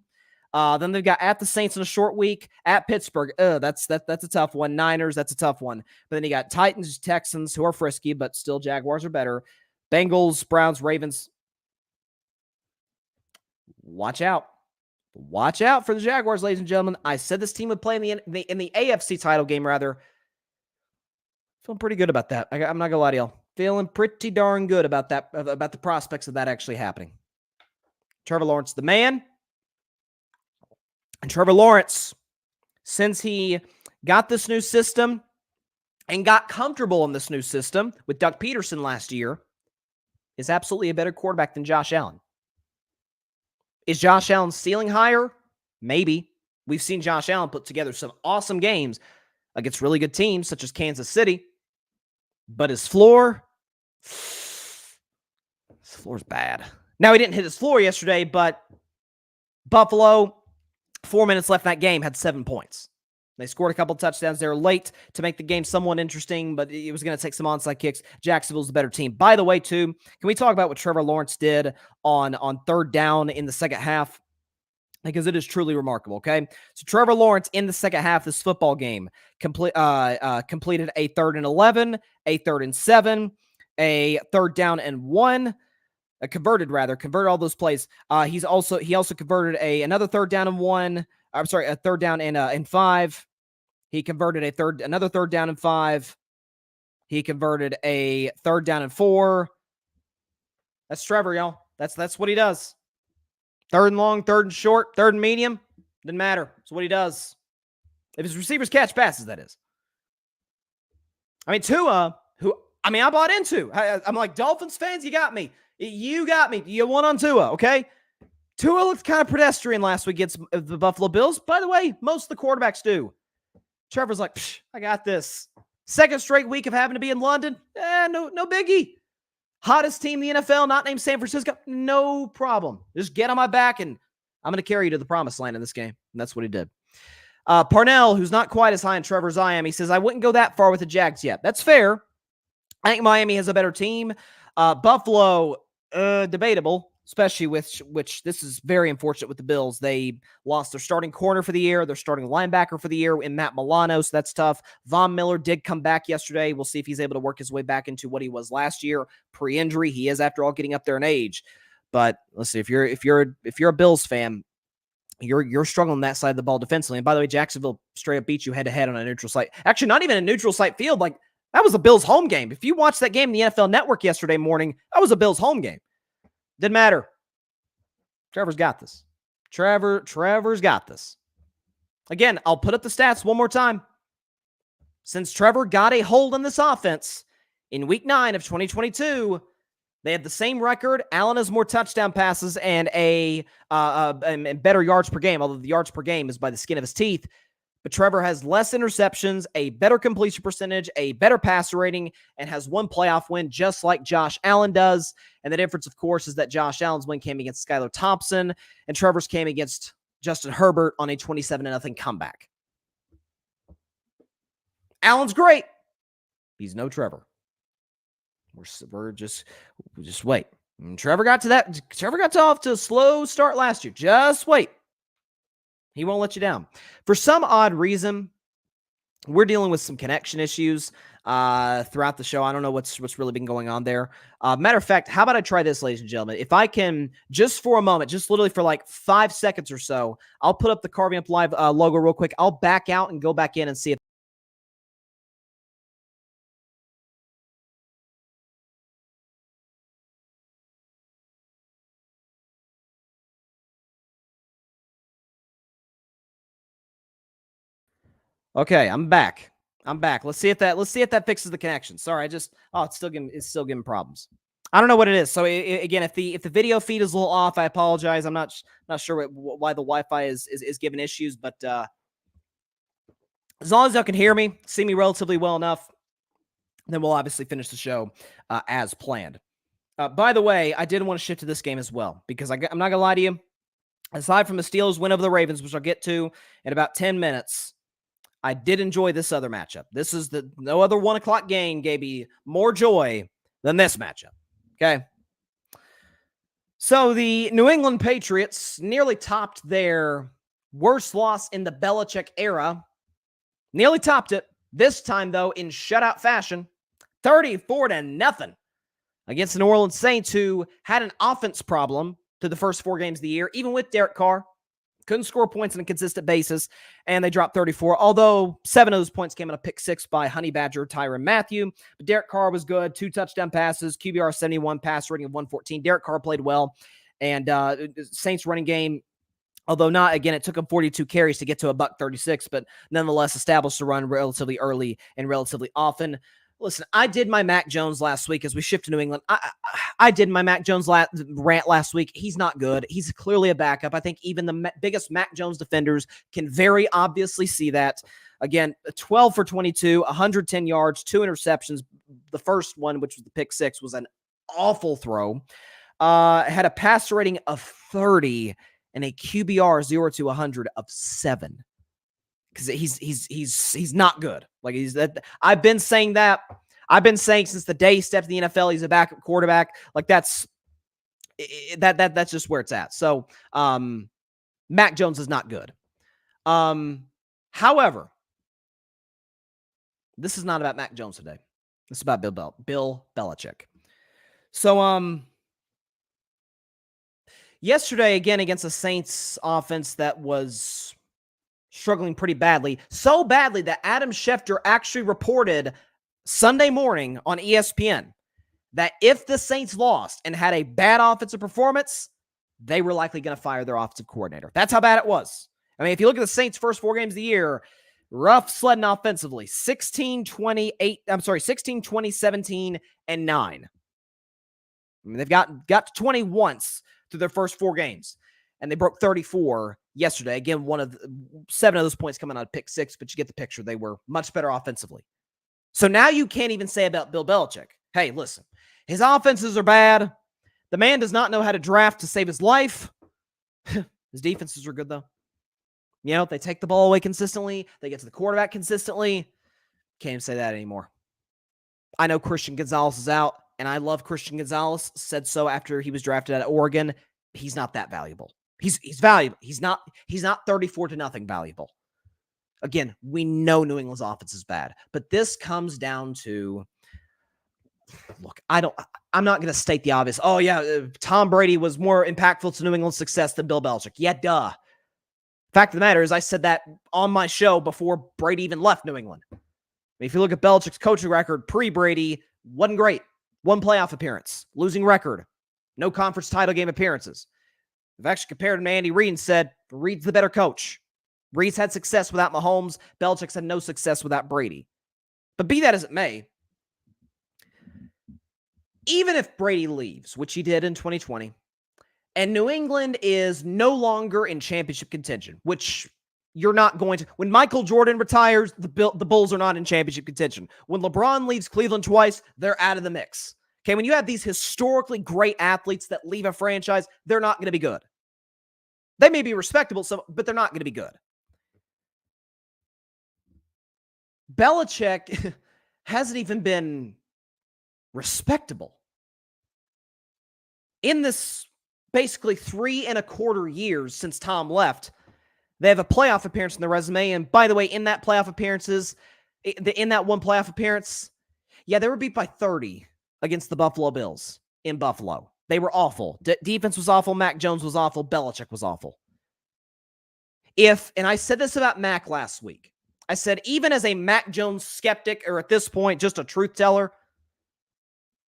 Then they've got at the Saints in a short week, at Pittsburgh. That's a tough one. Niners, that's a tough one. But then you got Titans, Texans, who are frisky, but still Jaguars are better. Bengals, Browns, Ravens. Watch out. Watch out for the Jaguars, ladies and gentlemen. I said this team would play in the AFC title game, rather. Feeling pretty good about that. I'm not going to lie to y'all. Feeling pretty darn good about that, about the prospects of that actually happening. Trevor Lawrence, the man. And Trevor Lawrence, since he got this new system and got comfortable in this new system with Doug Peterson last year, is absolutely a better quarterback than Josh Allen. Is Josh Allen's ceiling higher? Maybe. We've seen Josh Allen put together some awesome games against really good teams such as Kansas City. But his floor's bad. Now, he didn't hit his floor yesterday, but Buffalo, 4 minutes left in that game, had 7 points. They scored a couple touchdowns. They were late to make the game somewhat interesting, but it was going to take some onside kicks. Jacksonville's the better team. By the way, too, can we talk about what Trevor Lawrence did on third down in the second half? Because it is truly remarkable, okay? So Trevor Lawrence in the second half of this football game completed a 3rd and 11, a 3rd and 7, a 3rd down and 1, converted all those plays. He also converted another 3rd down and 1. I'm sorry, a 3rd down and 5. He converted another 3rd down and 5. He converted a 3rd down and 4. That's Trevor, y'all. That's what he does. 3rd and long, 3rd and short, 3rd and medium. Doesn't matter. It's what he does. If his receivers catch passes, that is. I mean, Tua, I bought into. I'm like, Dolphins fans, you got me. You got me. You won on Tua, okay? Tua looked kind of pedestrian last week against the Buffalo Bills. By the way, most of the quarterbacks do. Trevor's like, I got this. Second straight week of having to be in London. No biggie. Hottest team in the NFL, not named San Francisco. No problem. Just get on my back, and I'm going to carry you to the promised land in this game. And that's what he did. Parnell, who's not quite as high in Trevor as I am, he says, I wouldn't go that far with the Jags yet. That's fair. I think Miami has a better team. Buffalo, debatable. especially with which this is very unfortunate with the Bills. They lost their starting corner for the year, their starting linebacker for the year in Matt Milano, so that's tough. Von Miller did come back yesterday. We'll see if he's able to work his way back into what he was last year pre-injury. He is, after all, getting up there in age. But let's see, if you're a Bills fan, you're struggling that side of the ball defensively. And by the way, Jacksonville straight up beat you head to head on a neutral site. Actually, not even a neutral site field. Like, that was a Bills home game. If you watched that game in the NFL Network yesterday morning, that was a Bills home game. Didn't matter. Trevor's got this. Trevor's got this. Again, I'll put up the stats one more time. Since Trevor got a hold on this offense in week 9 of 2022, they have the same record. Allen has more touchdown passes and and better yards per game, although the yards per game is by the skin of his teeth. But Trevor has less interceptions, a better completion percentage, a better passer rating, and has one playoff win just like Josh Allen does. And the difference, of course, is that Josh Allen's win came against Skylar Thompson, and Trevor's came against Justin Herbert on a 27-0 comeback. Allen's great. He's no Trevor. We're just wait. And Trevor got off to a slow start last year. Just wait. He won't let you down. For some odd reason, we're dealing with some connection issues throughout the show. I don't know what's really been going on there. Matter of fact, how about I try this, ladies and gentlemen? If I can, just for a moment, just literally for like 5 seconds or so, I'll put up the Carving Up Live logo real quick. I'll back out and go back in and see if okay, I'm back. Let's see if that fixes the connection. Sorry, it's still giving problems. I don't know what it is. So again, if the video feed is a little off, I apologize. I'm not sure why the Wi-Fi is giving issues, but as long as y'all can hear me, see me relatively well enough, then we'll obviously finish the show as planned. By the way, I did want to shift to this game as well, because I'm not gonna lie to you. Aside from the Steelers win over the Ravens, which I'll get to in about 10 minutes, I did enjoy this other matchup. This is no other 1 o'clock game gave me more joy than this matchup. Okay. So the New England Patriots nearly topped their worst loss in the Belichick era. Nearly topped it. This time, though, in shutout fashion, 34-0 against the New Orleans Saints, who had an offense problem through the first 4 games of the year, even with Derek Carr. Couldn't score points on a consistent basis, and they dropped 34, although 7 of those points came on a pick 6 by Honey Badger Tyrann Mathieu. But Derek Carr was good, 2 touchdown passes, QBR 71, pass rating of 114. Derek Carr played well, and Saints running game, although not, again, it took them 42 carries to get to a $136, but nonetheless established the run relatively early and relatively often. Listen, I did my Mac Jones last week as we shift to New England. I did my Mac Jones rant last week. He's not good. He's clearly a backup. I think even the biggest Mac Jones defenders can very obviously see that. Again, 12 for 22, 110 yards, 2 interceptions. The first one, which was the pick 6, was an awful throw. Had a passer rating of 30 and a QBR 0 to 100 of 7. Because he's not good. Like, I've been saying that. I've been saying since the day he stepped in the NFL, he's a backup quarterback. Like, that's just where it's at. So, Mac Jones is not good. However, this is not about Mac Jones today. This is about Bill Belichick. So, yesterday, again, against the Saints offense that was struggling pretty badly. So badly that Adam Schefter actually reported Sunday morning on ESPN that if the Saints lost and had a bad offensive performance, they were likely going to fire their offensive coordinator. That's how bad it was. I mean, if you look at the Saints' first 4 games of the year, rough sledding offensively. 16, 20, 17, and 9. I mean, they've got to 20 once through their first 4 games, and they broke 34 yesterday. Again, 7 of those points coming out of pick 6, but you get the picture. They were much better offensively. So now you can't even say about Bill Belichick, hey, listen, his offenses are bad. The man does not know how to draft to save his life. His defenses are good, though. You know, they take the ball away consistently. They get to the quarterback consistently. Can't even say that anymore. I know Christian Gonzalez is out. and I love Christian Gonzalez, said so after he was drafted out of Oregon. He's not that valuable. He's valuable. He's not 34-0 valuable. Again, we know New England's offense is bad, but this comes down to, look, I'm not going to state the obvious. Oh yeah, Tom Brady was more impactful to New England's success than Bill Belichick. Yeah, duh. Fact of the matter is, I said that on my show before Brady even left New England. I mean, if you look at Belichick's coaching record pre-Brady, wasn't great. One playoff appearance, losing record, no conference title game appearances. I've actually compared him to Andy Reid and said, Reid's the better coach. Reid's had success without Mahomes. Belichick's had no success without Brady. But be that as it may, even if Brady leaves, which he did in 2020, and New England is no longer in championship contention, which you're not going to. When Michael Jordan retires, the Bulls are not in championship contention. When LeBron leaves Cleveland twice, they're out of the mix. Okay, when you have these historically great athletes that leave a franchise, they're not going to be good. They may be respectable, but they're not going to be good. Belichick hasn't even been respectable. In this basically 3.25 years since Tom left, they have a playoff appearance in their resume. And by the way, in that one playoff appearance, yeah, they were beat by 30 against the Buffalo Bills in Buffalo. They were awful. Defense was awful. Mac Jones was awful. Belichick was awful. And I said this about Mac last week. I said, even as a Mac Jones skeptic, or at this point, just a truth teller,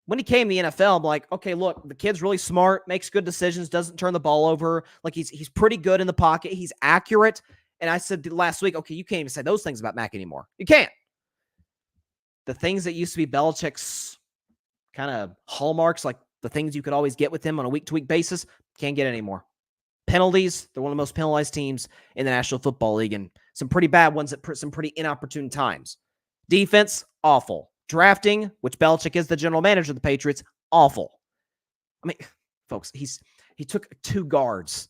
when he came to the NFL, I'm like, okay, look, the kid's really smart, makes good decisions, doesn't turn the ball over. Like, he's pretty good in the pocket. He's accurate. And I said last week, okay, you can't even say those things about Mac anymore. You can't. The things that used to be Belichick's kind of hallmarks, like the things you could always get with him on a week-to-week basis, can't get anymore. Penalties, they're one of the most penalized teams in the National Football League, and some pretty bad ones at some pretty inopportune times. Defense, awful. Drafting, which Belichick is the general manager of the Patriots, awful. I mean, folks, he took 2 guards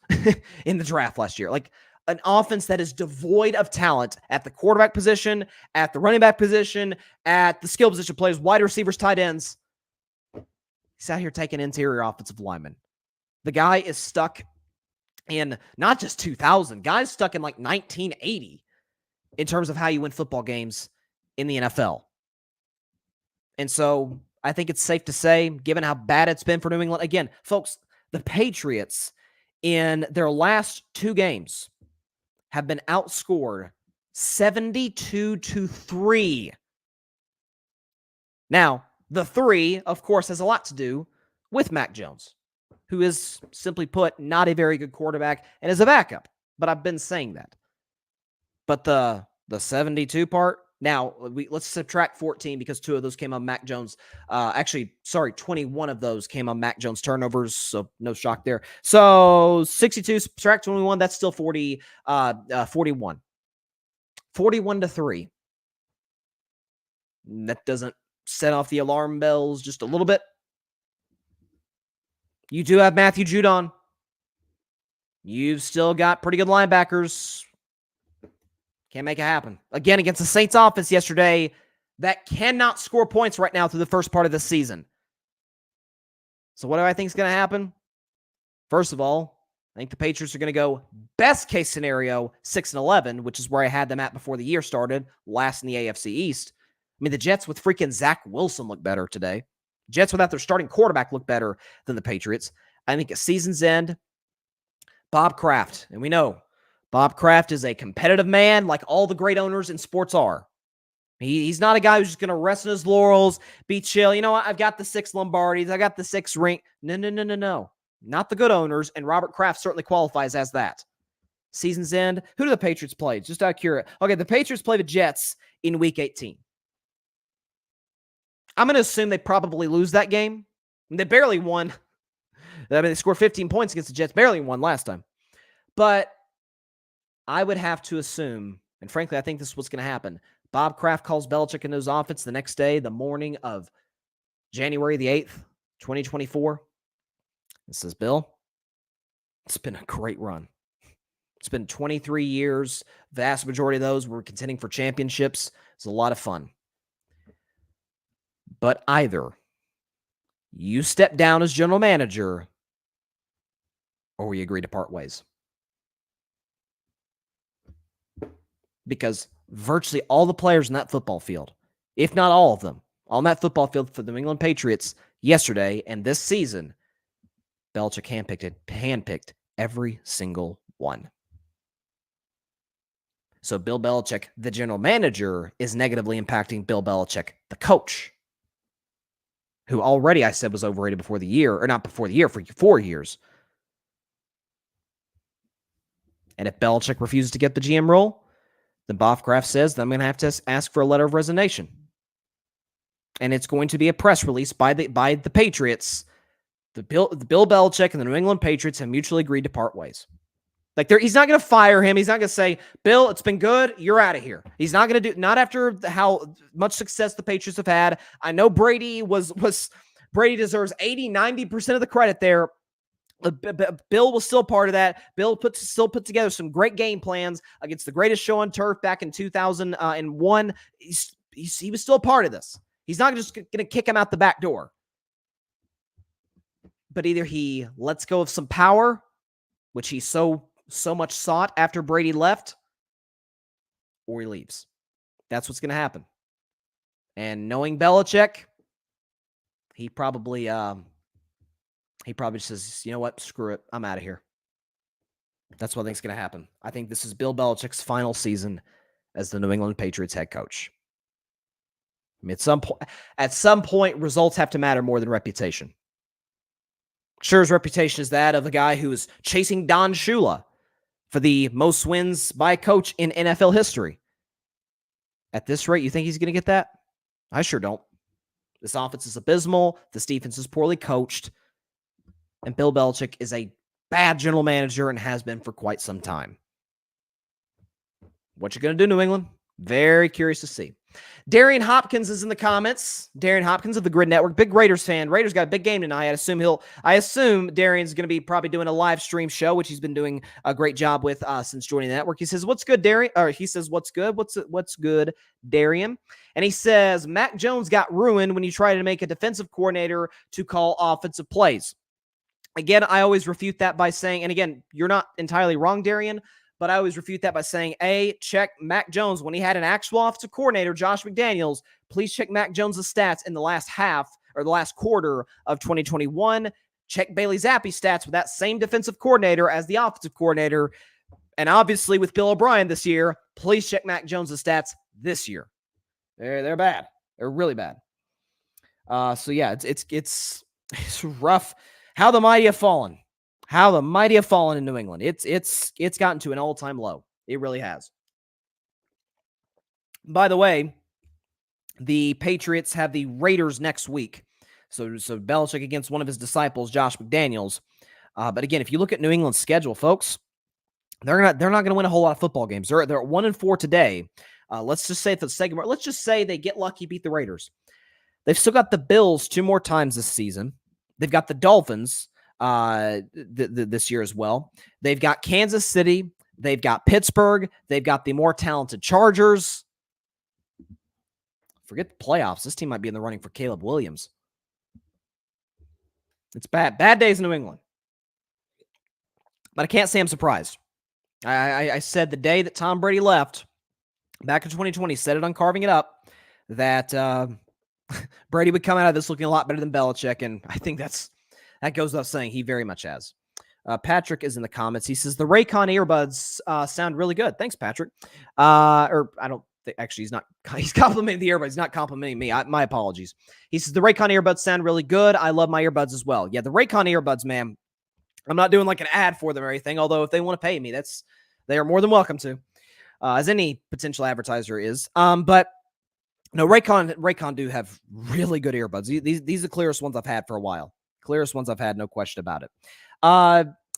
in the draft last year. Like, an offense that is devoid of talent at the quarterback position, at the running back position, at the skill position players, wide receivers, tight ends. He's out here taking interior offensive linemen. The guy is stuck in not just 2000, guys stuck in like 1980 in terms of how you win football games in the NFL. And so I think it's safe to say, given how bad it's been for New England, again, folks, the Patriots in their last 2 games have been outscored 72-3. Now, the 3, of course, has a lot to do with Mac Jones, who is, simply put, not a very good quarterback and is a backup. But I've been saying that. But the 72 part, now let's subtract 14 because 2 of those came on Mac Jones. 21 of those came on Mac Jones turnovers, so no shock there. So 62 subtract 21, that's still 41. 41-3. That doesn't set off the alarm bells just a little bit. You do have Matthew Judon. You've still got pretty good linebackers. Can't make it happen. Again, against the Saints offense yesterday, that cannot score points right now through the first part of the season. So what do I think is going to happen? First of all, I think the Patriots are going to go best case scenario 6-11, which is where I had them at before the year started, last in the AFC East. I mean, the Jets with freaking Zach Wilson look better today. Jets without their starting quarterback look better than the Patriots. I think at season's end, Bob Kraft, and we know Bob Kraft is a competitive man like all the great owners in sports are. He's not a guy who's just going to rest on his laurels, be chill. You know what? I've got the 6 Lombardis. I got the 6 ring. No. Not the good owners, and Robert Kraft certainly qualifies as that. Season's end, who do the Patriots play? Just out of curiosity. Okay, the Patriots play the Jets in Week 18. I'm going to assume they probably lose that game. They barely won. I mean, they scored 15 points against the Jets. Barely won last time. But I would have to assume, and frankly, I think this is what's going to happen. Bob Kraft calls Belichick into his office the next day, the morning of January the 8th, 2024. And says, Bill, it's been a great run. It's been 23 years. Vast majority of those were contending for championships. It's a lot of fun. But either You step down as general manager, or we agree to part ways. Because virtually all the players in that football field, if not all of them, on that football field for the New England Patriots yesterday and this season, Belichick handpicked every single one. So Bill Belichick, the general manager, is negatively impacting Bill Belichick, the coach, who already I said was overrated before the year, or not before the year, for 4 years. And if Belichick refuses to get the GM role, then Bofkraft says that I'm going to have to ask for a letter of resignation. And it's going to be a press release by the Patriots. The Bill Belichick and the New England Patriots have mutually agreed to part ways. Like, he's not going to fire him. He's not going to say, Bill, it's been good. You're out of here. He's not going to not after how much success the Patriots have had. I know Brady Brady deserves 80, 90% of the credit there. Bill was still part of that. Bill still put together some great game plans against the greatest show on turf back in 2001. He was still a part of this. He's not just going to kick him out the back door. But either he lets go of some power, which he so much sought after Brady left, or he leaves. That's what's going to happen. And knowing Belichick, he probably says, you know what, screw it, I'm out of here. That's what I think is going to happen. I think this is Bill Belichick's final season as the New England Patriots head coach. I mean, at some point, results have to matter more than reputation. Sure, his reputation is that of a guy who is chasing Don Shula for the most wins by a coach in NFL history. At this rate, you think he's going to get that? I sure don't. This offense is abysmal. This defense is poorly coached. And Bill Belichick is a bad general manager and has been for quite some time. What you going to do, New England? Very curious to see. Darian Hopkins is in the comments. Darian Hopkins of the Grid Network, big Raiders fan. Raiders got a big game tonight. I assume Darian's going to be probably doing a live stream show, which he's been doing a great job with since joining the network. He says, "What's good, Darian?" Or he says, "What's good? What's good, Darian?" And he says, "Mac Jones got ruined when you try to make a defensive coordinator to call offensive plays." Again, I always refute that by saying, and again, you're not entirely wrong, Darian, but I always refute that by saying, check Mac Jones. When he had an actual offensive coordinator, Josh McDaniels, please check Mac Jones' stats in the last half or the last quarter of 2021. Check Bailey Zappe's stats with that same defensive coordinator as the offensive coordinator. And obviously with Bill O'Brien this year, please check Mac Jones' stats this year. They're bad. They're really bad. So yeah, it's rough. How the mighty have fallen. How the mighty have fallen in New England. It's gotten to an all-time low. It really has. By the way, the Patriots have the Raiders next week. So Belichick against one of his disciples, Josh McDaniels. But again, if you look at New England's schedule, folks, they're not going to win a whole lot of football games. They're 1-4 today. Let's just say for the sake of it, let's just say they get lucky, beat the Raiders. They've still got the Bills 2 more times this season. They've got the Dolphins this year as well. They've got Kansas City. They've got Pittsburgh. They've got the more talented Chargers. Forget the playoffs. This team might be in the running for Caleb Williams. It's bad. Bad days in New England. But I can't say I'm surprised. I said the day that Tom Brady left, back in 2020, said it on Carving It Up, that Brady would come out of this looking a lot better than Belichick, and I think that goes without saying. He very much has. Patrick is in the comments. He says, the Raycon earbuds sound really good. Thanks, Patrick. Or I don't think, actually, he's complimenting the earbuds. He's not complimenting me. My apologies. He says, the Raycon earbuds sound really good. I love my earbuds as well. Yeah, the Raycon earbuds, man. I'm not doing like an ad for them or anything, although if they want to pay me, they are more than welcome to, as any potential advertiser is. But no, Raycon do have really good earbuds. These are the clearest ones I've had for a while. Clearest ones I've had, no question about it.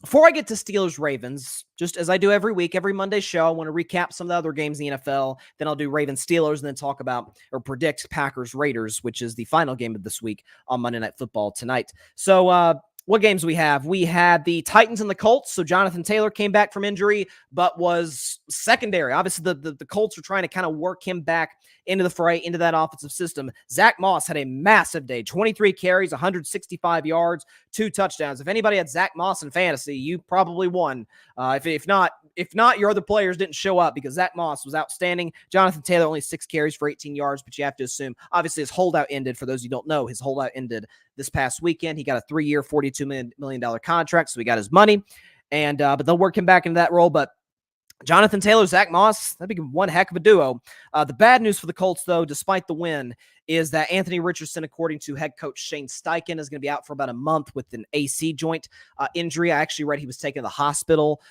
Before I get to Steelers-Ravens, just as I do every week, every Monday show, I want to recap some of the other games in the NFL. Then I'll do Ravens-Steelers and then talk about or predict Packers-Raiders, which is the final game of this week on Monday Night Football tonight. So what games we have? We had the Titans and the Colts. So Jonathan Taylor came back from injury, but was secondary. Obviously, the Colts are trying to kind of work him back into the fray, into that offensive system. Zach Moss had a massive day, 23 carries, 165 yards, 2 touchdowns. If anybody had Zach Moss in fantasy, you probably won. If not, your other players didn't show up because Zach Moss was outstanding. Jonathan Taylor only 6 carries for 18 yards, but you have to assume, obviously, his holdout ended. For those who don't know, his holdout ended this past weekend. He got a 3-year, $42 million contract, so he got his money. And but they'll work him back into that role. But Jonathan Taylor, Zach Moss, that'd be one heck of a duo. The bad news for the Colts, though, despite the win, is that Anthony Richardson, according to head coach Shane Steichen, is going to be out for about a month with an AC joint injury. I actually read he was taken to the hospital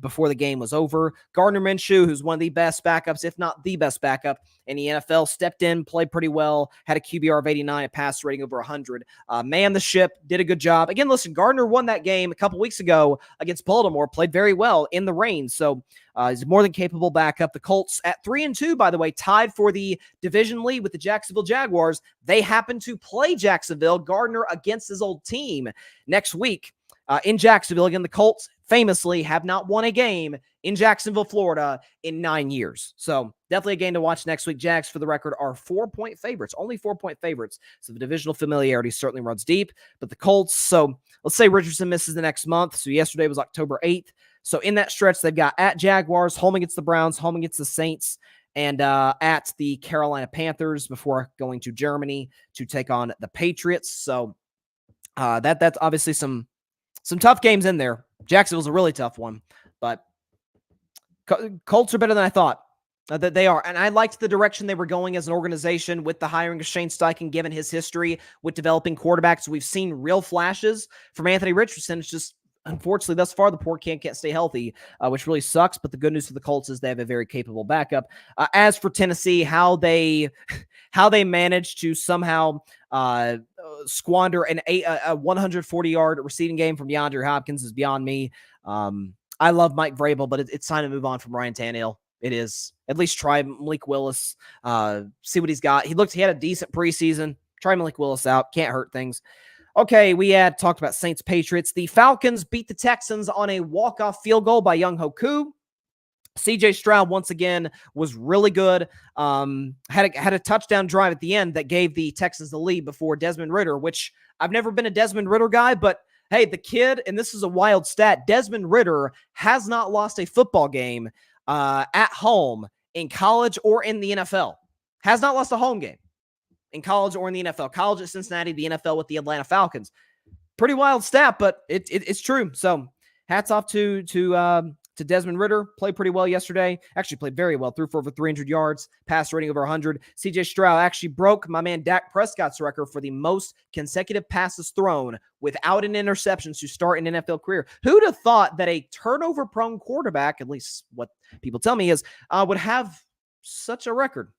before the game was over. Gardner Minshew, who's one of the best backups, if not the best backup in the NFL, stepped in, played pretty well, had a QBR of 89, a pass rating over 100, manned the ship, did a good job. Again, listen, Gardner won that game a couple weeks ago against Baltimore, played very well in the rain, so he's a more than capable backup. The Colts at 3-2, by the way, tied for the division lead with the Jacksonville Jaguars. They happen to play Jacksonville, Gardner against his old team next week in Jacksonville. Again, the Colts famously have not won a game in Jacksonville, Florida in 9 years. So definitely a game to watch next week. Jags, for the record, are 4-point favorites, only 4-point favorites. So the divisional familiarity certainly runs deep. But the Colts, so let's say Richardson misses the next month. So yesterday was October 8th. So in that stretch, they've got at Jaguars, home against the Browns, home against the Saints, and at the Carolina Panthers before going to Germany to take on the Patriots. So that's obviously some tough games in there. Jacksonville's a really tough one, but Colts are better than I thought that they are. And I liked the direction they were going as an organization with the hiring of Shane Steichen, given his history with developing quarterbacks. We've seen real flashes from Anthony Richardson. It's just, unfortunately, thus far, the poor can't stay healthy, which really sucks. But the good news for the Colts is they have a very capable backup. As for Tennessee, how they managed to somehow squander a 140-yard receiving game from DeAndre Hopkins is beyond me. I love Mike Vrabel, but it's time to move on from Ryan Tannehill. It is. At least try Malik Willis, see what he's got. He had a decent preseason. Try Malik Willis out. Can't hurt things. Okay, we had talked about Saints-Patriots. The Falcons beat the Texans on a walk-off field goal by Younghoe Koo. C.J. Stroud, once again, was really good. Had a touchdown drive at the end that gave the Texans the lead before Desmond Ridder, which I've never been a Desmond Ridder guy, but hey, the kid, and this is a wild stat, Desmond Ridder has not lost a football game at home in college or in the NFL. Has not lost a home game in college or in the NFL. College at Cincinnati, the NFL with the Atlanta Falcons. Pretty wild stat, but it's true. So hats off to Desmond Ridder. Played pretty well yesterday. Actually played very well. Threw for over 300 yards. Pass rating over 100. C.J. Stroud actually broke my man Dak Prescott's record for the most consecutive passes thrown without an interception to start an NFL career. Who'd have thought that a turnover-prone quarterback, at least what people tell me is, would have such a record?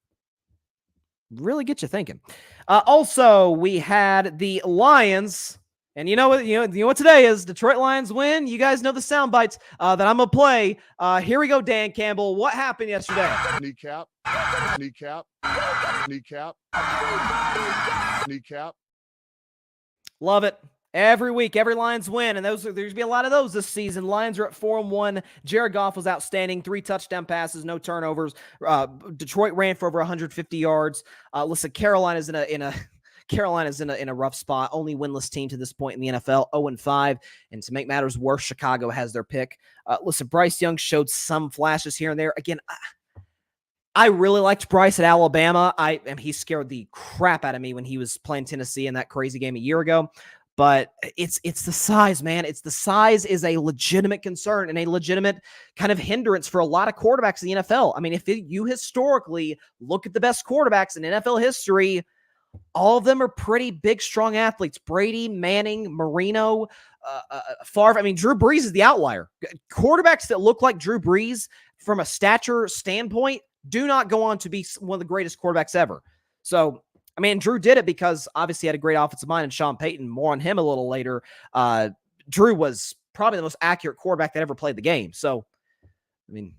Really get you thinking. Also, we had the Lions, and you know what today is. Detroit Lions win. You guys know the sound bites that I'm gonna play. Here we go, Dan Campbell. What happened yesterday? Kneecap. Love it. Every week, every Lions win, and there's going to be a lot of those this season. Lions are at 4-1. Jared Goff was outstanding. 3 touchdown passes, no turnovers. Detroit ran for over 150 yards. Listen, Carolina's in a rough spot. Only winless team to this point in the NFL, 0-5. And to make matters worse, Chicago has their pick. Listen, Bryce Young showed some flashes here and there. Again, I really liked Bryce at Alabama. He scared the crap out of me when he was playing Tennessee in that crazy game a year ago. But it's the size, man. It's the size is a legitimate concern and a legitimate kind of hindrance for a lot of quarterbacks in the NFL. I mean, if you historically look at the best quarterbacks in NFL history, all of them are pretty big, strong athletes. Brady, Manning, Marino, Favre. I mean, Drew Brees is the outlier. Quarterbacks that look like Drew Brees from a stature standpoint do not go on to be one of the greatest quarterbacks ever. So, I mean, Drew did it because obviously he had a great offensive mind, and Sean Payton, more on him a little later. Drew was probably the most accurate quarterback that ever played the game. So, I mean,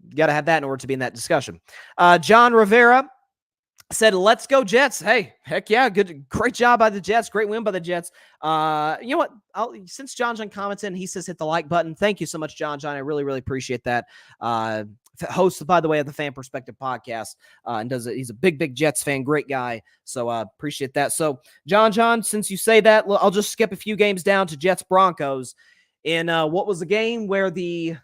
you got to have that in order to be in that discussion. John Rivera said, let's go Jets. Hey, heck yeah. Great job by the Jets. Great win by the Jets. You know what? Since John commented and he says hit the like button. Thank you so much, John. I really, really appreciate that. Host, by the way, of the Fan Perspective podcast, and he's a big Jets fan. Great guy. So appreciate that. So John, since you say that, I'll just skip a few games down to Jets Broncos in what was a game where the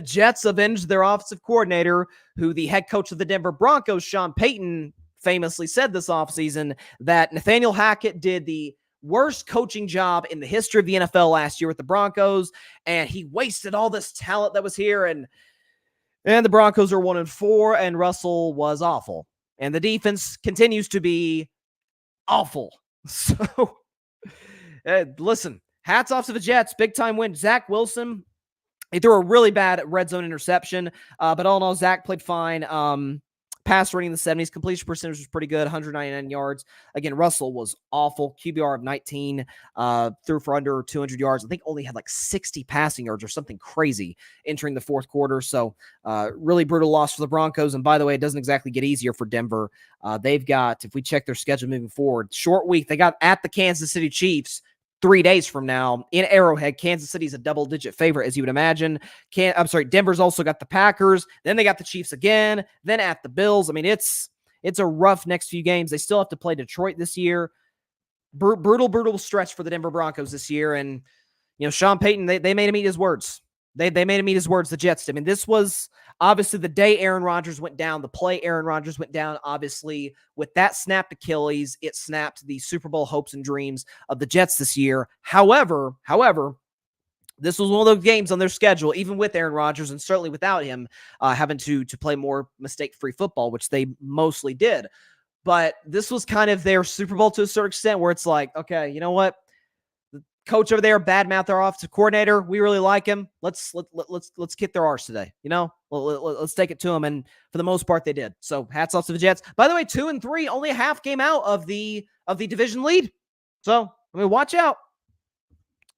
Jets avenged their offensive coordinator, who the head coach of the Denver Broncos, Sean Payton, famously said this offseason that Nathaniel Hackett did the worst coaching job in the history of the NFL last year with the Broncos, and he wasted all this talent that was here, and the Broncos are 1-4, and Russell was awful. And the defense continues to be awful. So, listen, hats off to the Jets. Big-time win. Zach Wilson, he threw a really bad red zone interception, but all in all, Zach played fine. Pass rating in the 70s. Completion percentage was pretty good, 199 yards. Again, Russell was awful. QBR of 19, threw for under 200 yards. I think only had like 60 passing yards or something crazy entering the fourth quarter. So really brutal loss for the Broncos. And by the way, it doesn't exactly get easier for Denver. They've got, if we check their schedule moving forward, short week. They got at the Kansas City Chiefs 3 days from now in Arrowhead. Kansas City's a double-digit favorite, as you would imagine. Denver's also got the Packers. Then they got the Chiefs again. Then at the Bills. I mean, it's a rough next few games. They still have to play Detroit this year. Brutal stretch for the Denver Broncos this year. And, Sean Payton, they made him eat his words. They made him eat his words, the Jets. I mean, this was obviously the day Aaron Rodgers went down, the play Aaron Rodgers went down. Obviously, with that snapped Achilles, it snapped the Super Bowl hopes and dreams of the Jets this year. However, this was one of those games on their schedule, even with Aaron Rodgers and certainly without him having to play more mistake-free football, which they mostly did. But this was kind of their Super Bowl to a certain extent, where it's like, okay, you know what? Coach over there, badmouth our offensive coordinator. We really like him. Let's kick their arse today. Let's take it to them. And for the most part, they did. So hats off to the Jets. By the way, 2-3, only a half game out of the division lead. So watch out.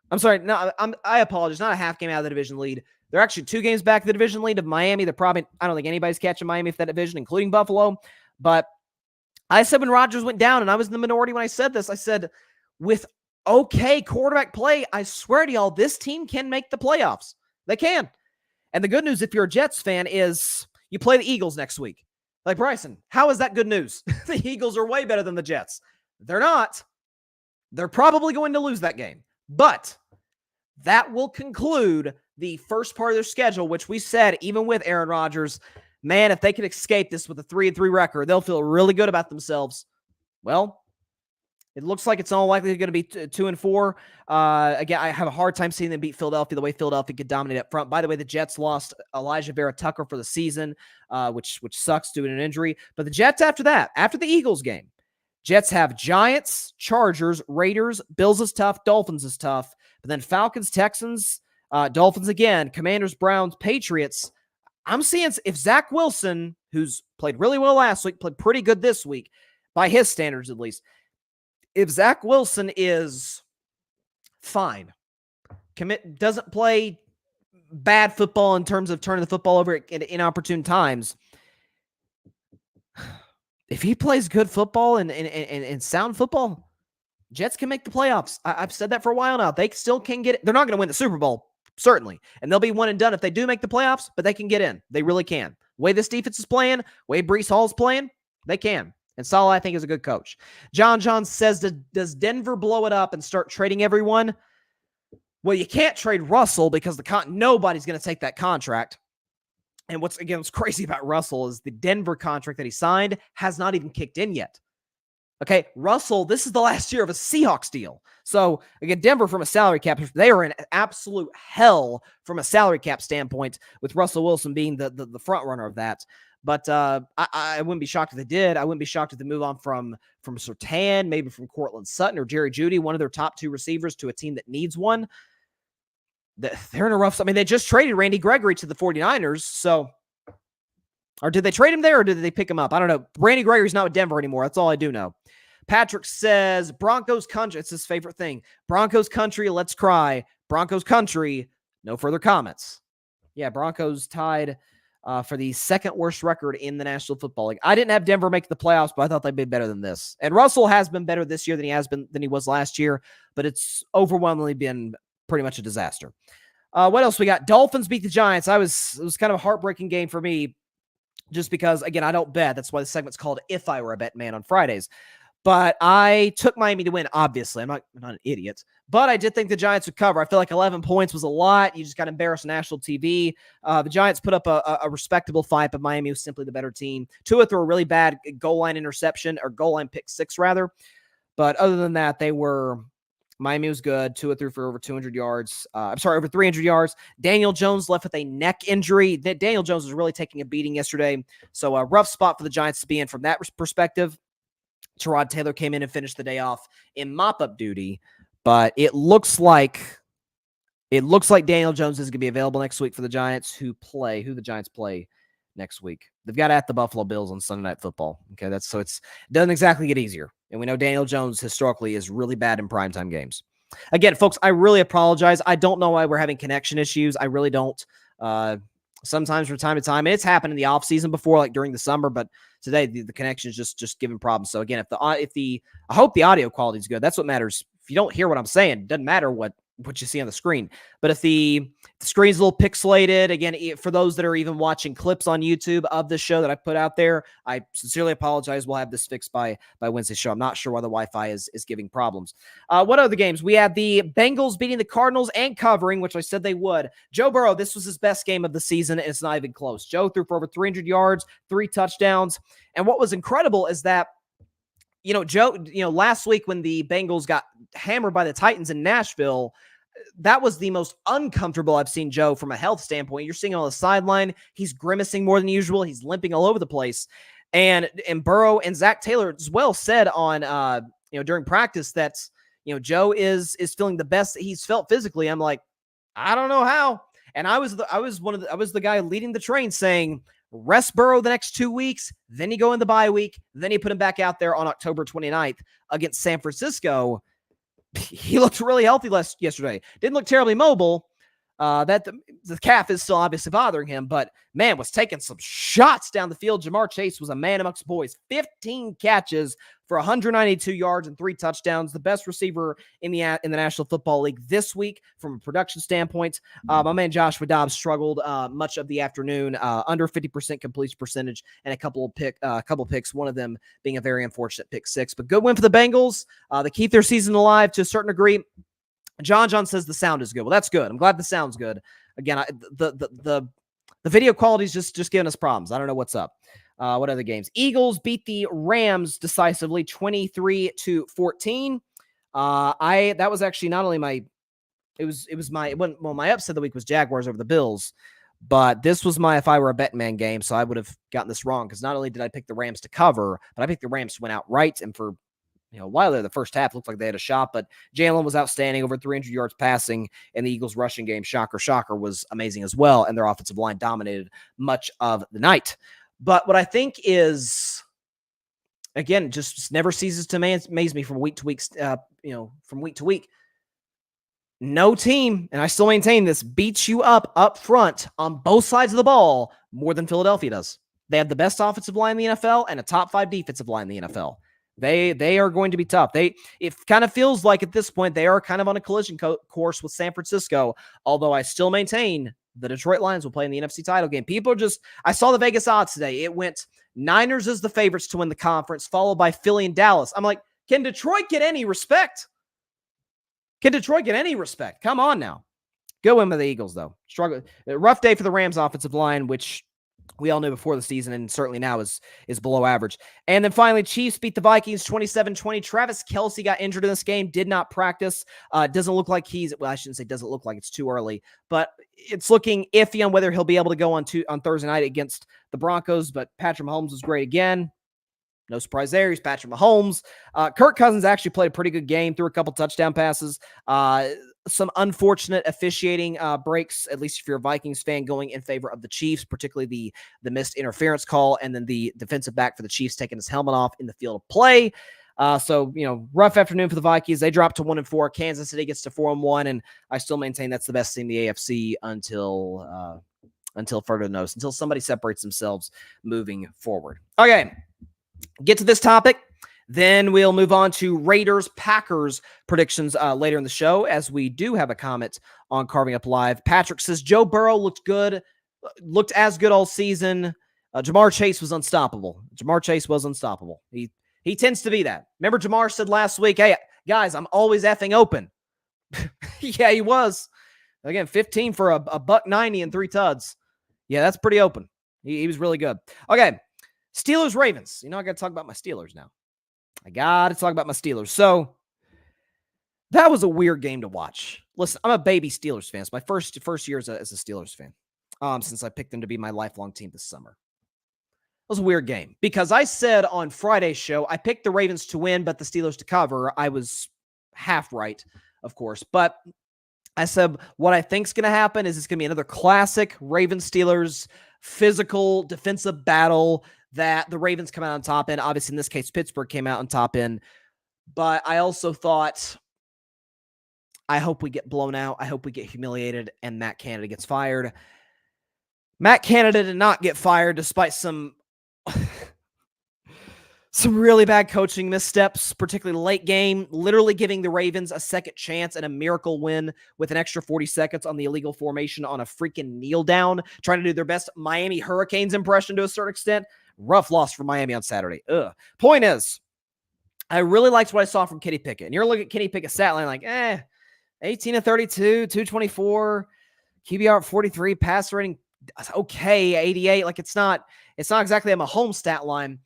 I'm sorry. No, I apologize. Not a half game out of the division lead. They're actually 2 games back of the division lead of Miami. I don't think anybody's catching Miami for that division, including Buffalo. But I said when Rodgers went down, and I was in the minority when I said this, I said with okay quarterback play, I swear to y'all, this team can make the playoffs. They can. And the good news, if you're a Jets fan, is you play the Eagles next week. Like, Bryson, how is that good news? The Eagles are way better than the Jets. They're not. They're probably going to lose that game. But that will conclude the first part of their schedule, which we said, even with Aaron Rodgers, man, if they can escape this with a 3-3 record, they'll feel really good about themselves. Well, it looks like it's all likely going to be 2-4. Again, I have a hard time seeing them beat Philadelphia the way Philadelphia could dominate up front. By the way, the Jets lost Elijah Vera Tucker for the season, which sucks due to an injury. But the Jets after the Eagles game, Jets have Giants, Chargers, Raiders, Bills is tough, Dolphins is tough. But then Falcons, Texans, Dolphins again, Commanders, Browns, Patriots. I'm seeing if Zach Wilson, who's played really well last week, played pretty good this week, by his standards at least, if Zach Wilson is fine, doesn't play bad football in terms of turning the football over at inopportune times, if he plays good football and sound football, Jets can make the playoffs. I've said that for a while now. They still can get it. They're not going to win the Super Bowl, certainly. And they'll be one and done if they do make the playoffs, but they can get in. They really can. The way this defense is playing, the way Breece Hall's playing, they can. And Saleh, I think, is a good coach. John says, does Denver blow it up and start trading everyone? Well, you can't trade Russell because nobody's going to take that contract. And what's crazy about Russell is the Denver contract that he signed has not even kicked in yet. Okay, Russell, this is the last year of a Seahawks deal. So, again, Denver from a salary cap, they are in absolute hell from a salary cap standpoint, with Russell Wilson being the front runner of that. But I wouldn't be shocked if they did. I wouldn't be shocked if they move on from Surtain, maybe from Cortland Sutton or Jerry Jeudy, one of their top 2 receivers, to a team that needs one. They're in a rough. I mean, they just traded Randy Gregory to the 49ers. So, or did they trade him there or did they pick him up? I don't know. Randy Gregory's not with Denver anymore. That's all I do know. Patrick says, Broncos country. It's his favorite thing. Broncos country, let's cry. Broncos country, no further comments. Yeah, Broncos tied for the second worst record in the National Football League. I didn't have Denver make the playoffs, but I thought they'd be better than this. And Russell has been better this year than he was last year, but it's overwhelmingly been pretty much a disaster. What else we got? Dolphins beat the Giants. It was kind of a heartbreaking game for me, just because, again, I don't bet. That's why the segment's called If I Were a Bet Man on Fridays. But I took Miami to win, obviously. I'm not an idiot. But I did think the Giants would cover. I feel like 11 points was a lot. You just got embarrassed on national TV. The Giants put up a respectable fight, but Miami was simply the better team. Tua threw a really bad goal line pick six, rather. But other than that, Miami was good. Tua threw for over 200 yards. Over 300 yards. Daniel Jones left with a neck injury. Daniel Jones was really taking a beating yesterday. So a rough spot for the Giants to be in from that perspective. Tyrod Taylor came in and finished the day off in mop-up duty, but it looks like Daniel Jones is going to be available next week for the Giants, who the Giants play next week. They've got at the Buffalo Bills on Sunday Night Football. Okay, it doesn't exactly get easier, and we know Daniel Jones historically is really bad in primetime games. Again, folks, I really apologize. I don't know why we're having connection issues. I really don't. Sometimes from time to time, and it's happened in the off season before, like during the summer, but today the connection is just giving problems. So again, I hope the audio quality is good. That's what matters. If you don't hear what I'm saying, it doesn't matter what you see on the screen. But if the screen's a little pixelated, again, for those that are even watching clips on YouTube of the show that I put out there, I sincerely apologize. We'll have this fixed by Wednesday's show. I'm not sure why the Wi-Fi is giving problems. What other games? We had the Bengals beating the Cardinals and covering, which I said they would. Joe Burrow, this was his best game of the season, and it's not even close. Joe threw for over 300 yards, 3 touchdowns. And what was incredible is that, Joe, last week when the Bengals got hammered by the Titans in Nashville, that was the most uncomfortable I've seen Joe from a health standpoint. You're seeing him on the sideline. He's grimacing more than usual. He's limping all over the place. And Burrow and Zach Taylor as well said on, during practice that, Joe is feeling the best that he's felt physically. I'm like, I don't know how. And I was the guy leading the train saying, rest Burrow the next 2 weeks, then you go in the bye week, then you put him back out there on October 29th against San Francisco. He looked really healthy yesterday. Didn't look terribly mobile. That the calf is still obviously bothering him, but man, was taking some shots down the field. Jamar Chase was a man amongst boys. 15 catches for 192 yards and 3 touchdowns. The best receiver in the National Football League this week from a production standpoint. My man Joshua Dobbs struggled much of the afternoon, under 50% completion percentage, and a couple picks. One of them being a very unfortunate pick 6. But good win for the Bengals. They keep their season alive to a certain degree. John says the sound is good. Well, that's good. I'm glad the sound's good. Again, the video quality is just giving us problems. I don't know what's up. What other games? Eagles beat the Rams decisively, 23-14. That was actually not only my upset of the week was Jaguars over the Bills, but this was my if I were a bet man game, so I would have gotten this wrong because not only did I pick the Rams to cover, but I picked the Rams to win outright, and for while there the first half looked like they had a shot, but Jalen was outstanding, over 300 yards passing, and the Eagles rushing game, shocker, was amazing as well, and their offensive line dominated much of the night. But what I think is, again, just never ceases to amaze me from week to week, from week to week. No team, and I still maintain this, beats you up front on both sides of the ball more than Philadelphia does. They have the best offensive line in the NFL and a top 5 defensive line in the NFL. They are going to be tough. It kind of feels like at this point they are kind of on a collision course with San Francisco, although I still maintain the Detroit Lions will play in the NFC title game. I saw the Vegas odds today. It went Niners as the favorites to win the conference, followed by Philly and Dallas. I'm like, can Detroit get any respect? Come on now. Go win with the Eagles, though. Struggle. Rough day for the Rams offensive line, which we all knew before the season and certainly now is below average. And then finally, Chiefs beat the Vikings 27-20. Travis Kelce got injured in this game, did not practice. Doesn't look like I shouldn't say doesn't look like, it's too early, but it's looking iffy on whether he'll be able to go on Thursday night against the Broncos. But Patrick Mahomes was great again. No surprise there. He's Patrick Mahomes. Kirk Cousins actually played a pretty good game, threw a couple touchdown passes. Some unfortunate officiating breaks, at least if you're a Vikings fan, going in favor of the Chiefs, particularly the missed interference call, and then the defensive back for the Chiefs taking his helmet off in the field of play. So, rough afternoon for the Vikings. They dropped to 1-4. Kansas City gets to 4-1, and I still maintain that's the best team in the AFC until until further notice, until somebody separates themselves moving forward. Okay, get to this topic. Then we'll move on to Raiders-Packers predictions later in the show, as we do have a comment on Carving Up Live. Patrick says, Joe Burrow looked good, looked as good all season. Jamar Chase was unstoppable. Jamar Chase was unstoppable. He tends to be that. Remember Jamar said last week, hey, guys, I'm always effing open. Yeah, he was. Again, 15 for a $190 and 3 tuds. Yeah, that's pretty open. He was really good. Okay, Steelers-Ravens. You know, I got to talk about my Steelers now. I got to talk about my Steelers. So that was a weird game to watch. Listen, I'm a baby Steelers fan. It's my first year as a Steelers fan since I picked them to be my lifelong team this summer. It was a weird game because I said on Friday's show, I picked the Ravens to win, but the Steelers to cover. I was half right, of course. But I said what I think is going to happen is it's going to be another classic Ravens-Steelers physical defensive battle that the Ravens come out on top in. Obviously, in this case, Pittsburgh came out on top in. But I also thought, I hope we get blown out. I hope we get humiliated and Matt Canada gets fired. Matt Canada did not get fired despite some really bad coaching missteps, particularly late game, literally giving the Ravens a second chance and a miracle win with an extra 40 seconds on the illegal formation on a freaking kneel down, trying to do their best Miami Hurricanes impression to a certain extent. Rough loss for Miami on Saturday. Point is, I really liked what I saw from Kenny Pickett. And you're looking at Kenny Pickett's stat line like, 18 of 32, 224, QBR at 43, pass rating, okay, 88. Like it's not exactly a Mahomes stat line.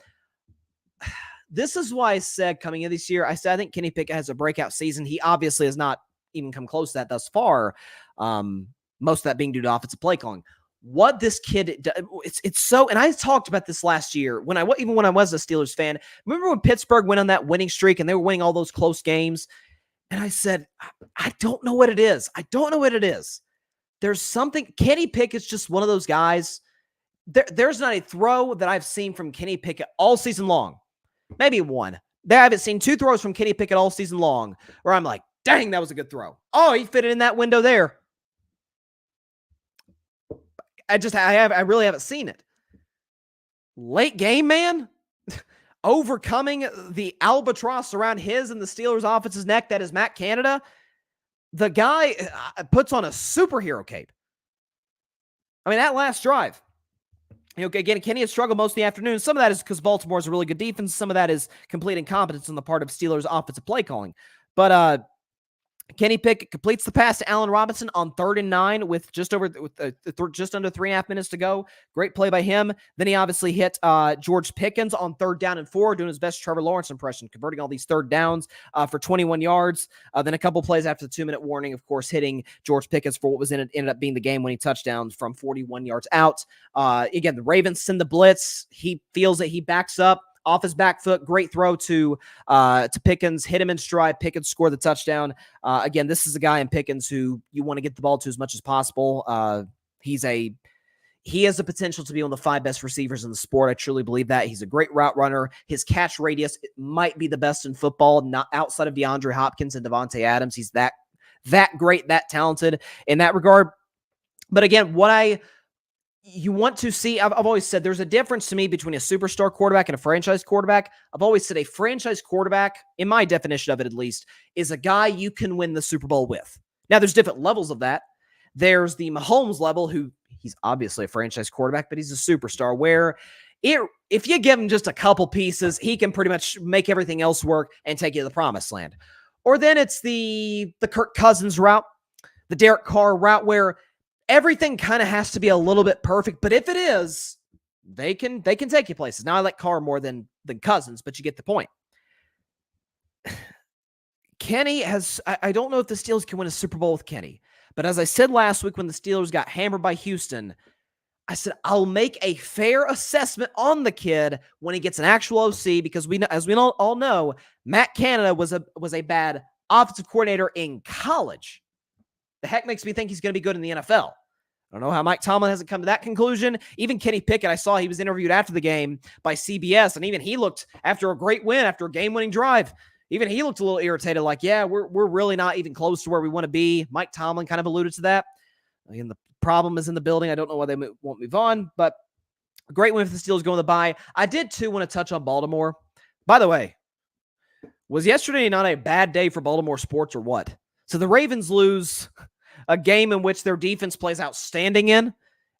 This is why I said coming in this year, I said I think Kenny Pickett has a breakout season. He obviously has not even come close to that thus far. Most of that being due to offensive play calling. What this kid, it's so, and I talked about this last year even when I was a Steelers fan. Remember when Pittsburgh went on that winning streak and they were winning all those close games? And I said, I don't know what it is. I don't know what it is. There's something. Kenny Pickett's just one of those guys. There's not a throw that I've seen from Kenny Pickett all season long. Maybe one. I haven't seen 2 throws from Kenny Pickett all season long where I'm like, dang, that was a good throw. Oh, he fit it in that window there. I really haven't seen it. Late game, man. Overcoming the albatross around his and the Steelers' offense's neck that is Matt Canada. The guy puts on a superhero cape. I mean, that last drive. Again, Kenny has struggled most of the afternoon. Some of that is because Baltimore is a really good defense. Some of that is complete incompetence on the part of Steelers' offensive play calling. But Kenny Pickett completes the pass to Allen Robinson on 3rd and 9 with just under 3.5 minutes to go. Great play by him. Then he obviously hit George Pickens on 3rd down and 4, doing his best Trevor Lawrence impression, converting all these 3rd downs for 21 yards. Then a couple plays after the 2-minute warning, of course, hitting George Pickens for what was ended up being the game-winning touchdown from 41 yards out. Again, the Ravens send the blitz. He feels that he backs up. Off his back foot, great throw to Pickens, hit him in stride. Pickens scored the touchdown. Again, this is a guy in Pickens who you want to get the ball to as much as possible. He has the potential to be one of the 5 best receivers in the sport. I truly believe that. He's a great route runner. His catch radius might be the best in football, not outside of DeAndre Hopkins and Devontae Adams. He's that great, that talented in that regard. But again, you want to see, I've always said there's a difference to me between a superstar quarterback and a franchise quarterback. I've always said a franchise quarterback, in my definition of it at least, is a guy you can win the Super Bowl with. Now, there's different levels of that. There's the Mahomes level, who he's obviously a franchise quarterback, but he's a superstar where if you give him just a couple pieces, he can pretty much make everything else work and take you to the promised land. Or then it's the Kirk Cousins route, the Derek Carr route, where everything kind of has to be a little bit perfect, but if it is, they can take you places. Now, I like Carr more than Cousins, but you get the point. Kenny has, I don't know if the Steelers can win a Super Bowl with Kenny, but as I said last week when the Steelers got hammered by Houston, I said, I'll make a fair assessment on the kid when he gets an actual OC, because as we all know, Matt Canada was a bad offensive coordinator in college. The heck makes me think he's going to be good in the NFL. I don't know how Mike Tomlin hasn't come to that conclusion. Even Kenny Pickett, I saw he was interviewed after the game by CBS, and even he looked, after a great win, after a game-winning drive, even he looked a little irritated, like, yeah, we're really not even close to where we want to be. Mike Tomlin kind of alluded to that. And the problem is in the building. I don't know why they won't move on, but great win for the Steelers going to the bye. I did, too, want to touch on Baltimore. By the way, was yesterday not a bad day for Baltimore sports or what? So the Ravens lose a game in which their defense plays outstanding in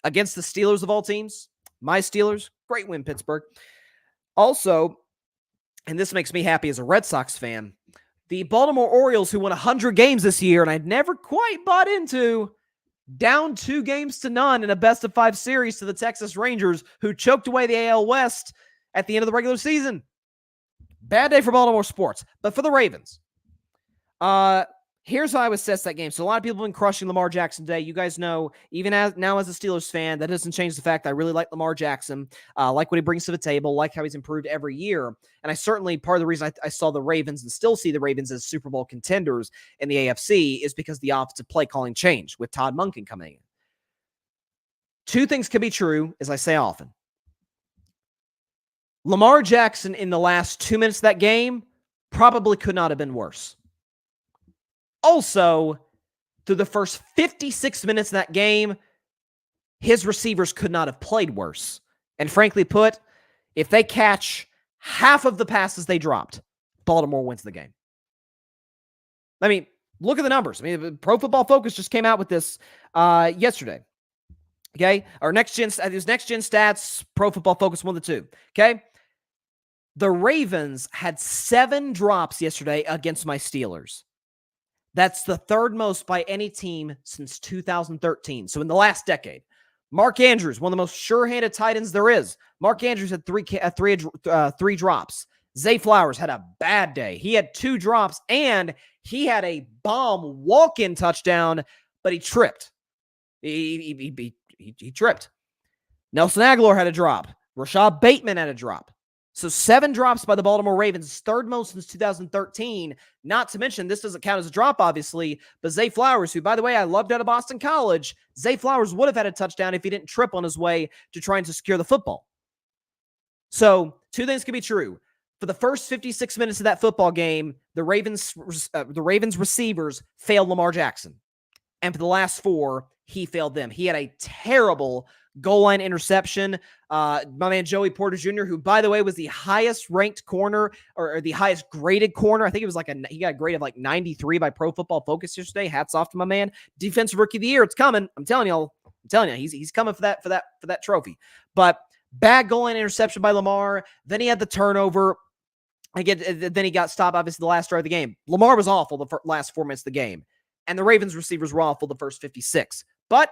against the Steelers of all teams. My Steelers, great win, Pittsburgh. Also, and this makes me happy as a Red Sox fan, the Baltimore Orioles, who won 100 games this year, and I'd never quite bought into, down 2-0 in a best-of-5 series to the Texas Rangers, who choked away the AL West at the end of the regular season. Bad day for Baltimore sports. But for the Ravens, here's how I would assess that game. So a lot of people have been crushing Lamar Jackson today. You guys know, even now as a Steelers fan, that doesn't change the fact that I really like Lamar Jackson, like what he brings to the table, like how he's improved every year. And I certainly, part of the reason I saw the Ravens and still see the Ravens as Super Bowl contenders in the AFC is because the offensive play calling changed with Todd Monken coming in. Two things can be true, as I say often. Lamar Jackson in the last 2 minutes of that game probably could not have been worse. Also, through the first 56 minutes of that game, his receivers could not have played worse. And frankly put, if they catch half of the passes they dropped, Baltimore wins the game. I mean, look at the numbers. I mean, Pro Football Focus just came out with this yesterday. Okay? Or next gen stats, Pro Football Focus 1 to 2. Okay? The Ravens had 7 drops yesterday against my Steelers. That's the third most by any team since 2013. So in the last decade, Mark Andrews, one of the most sure-handed tight ends there is. Mark Andrews had three drops. Zay Flowers had a bad day. He had 2 drops, and he had a bomb walk-in touchdown, but he tripped. He tripped. Nelson Aguilar had a drop. Rashad Bateman had a drop. So 7 drops by the Baltimore Ravens, third most since 2013. Not to mention, this doesn't count as a drop, obviously, but Zay Flowers, who, by the way, I loved out of Boston College, Zay Flowers would have had a touchdown if he didn't trip on his way to trying to secure the football. So 2 things can be true. For the first 56 minutes of that football game, the Ravens receivers failed Lamar Jackson. And for the last 4, he failed them. He had a terrible goal line interception. My man Joey Porter Jr., who, by the way, was the highest ranked corner or the highest graded corner. I think it was he got a grade of like 93 by Pro Football Focus yesterday. Hats off to my man. Defensive Rookie of the Year. It's coming. I'm telling you, he's coming for that trophy. But bad goal line interception by Lamar. Then he had the turnover. Then he got stopped, obviously, the last drive of the game. Lamar was awful the last 4 minutes of the game. And the Ravens receivers were awful the first 56. But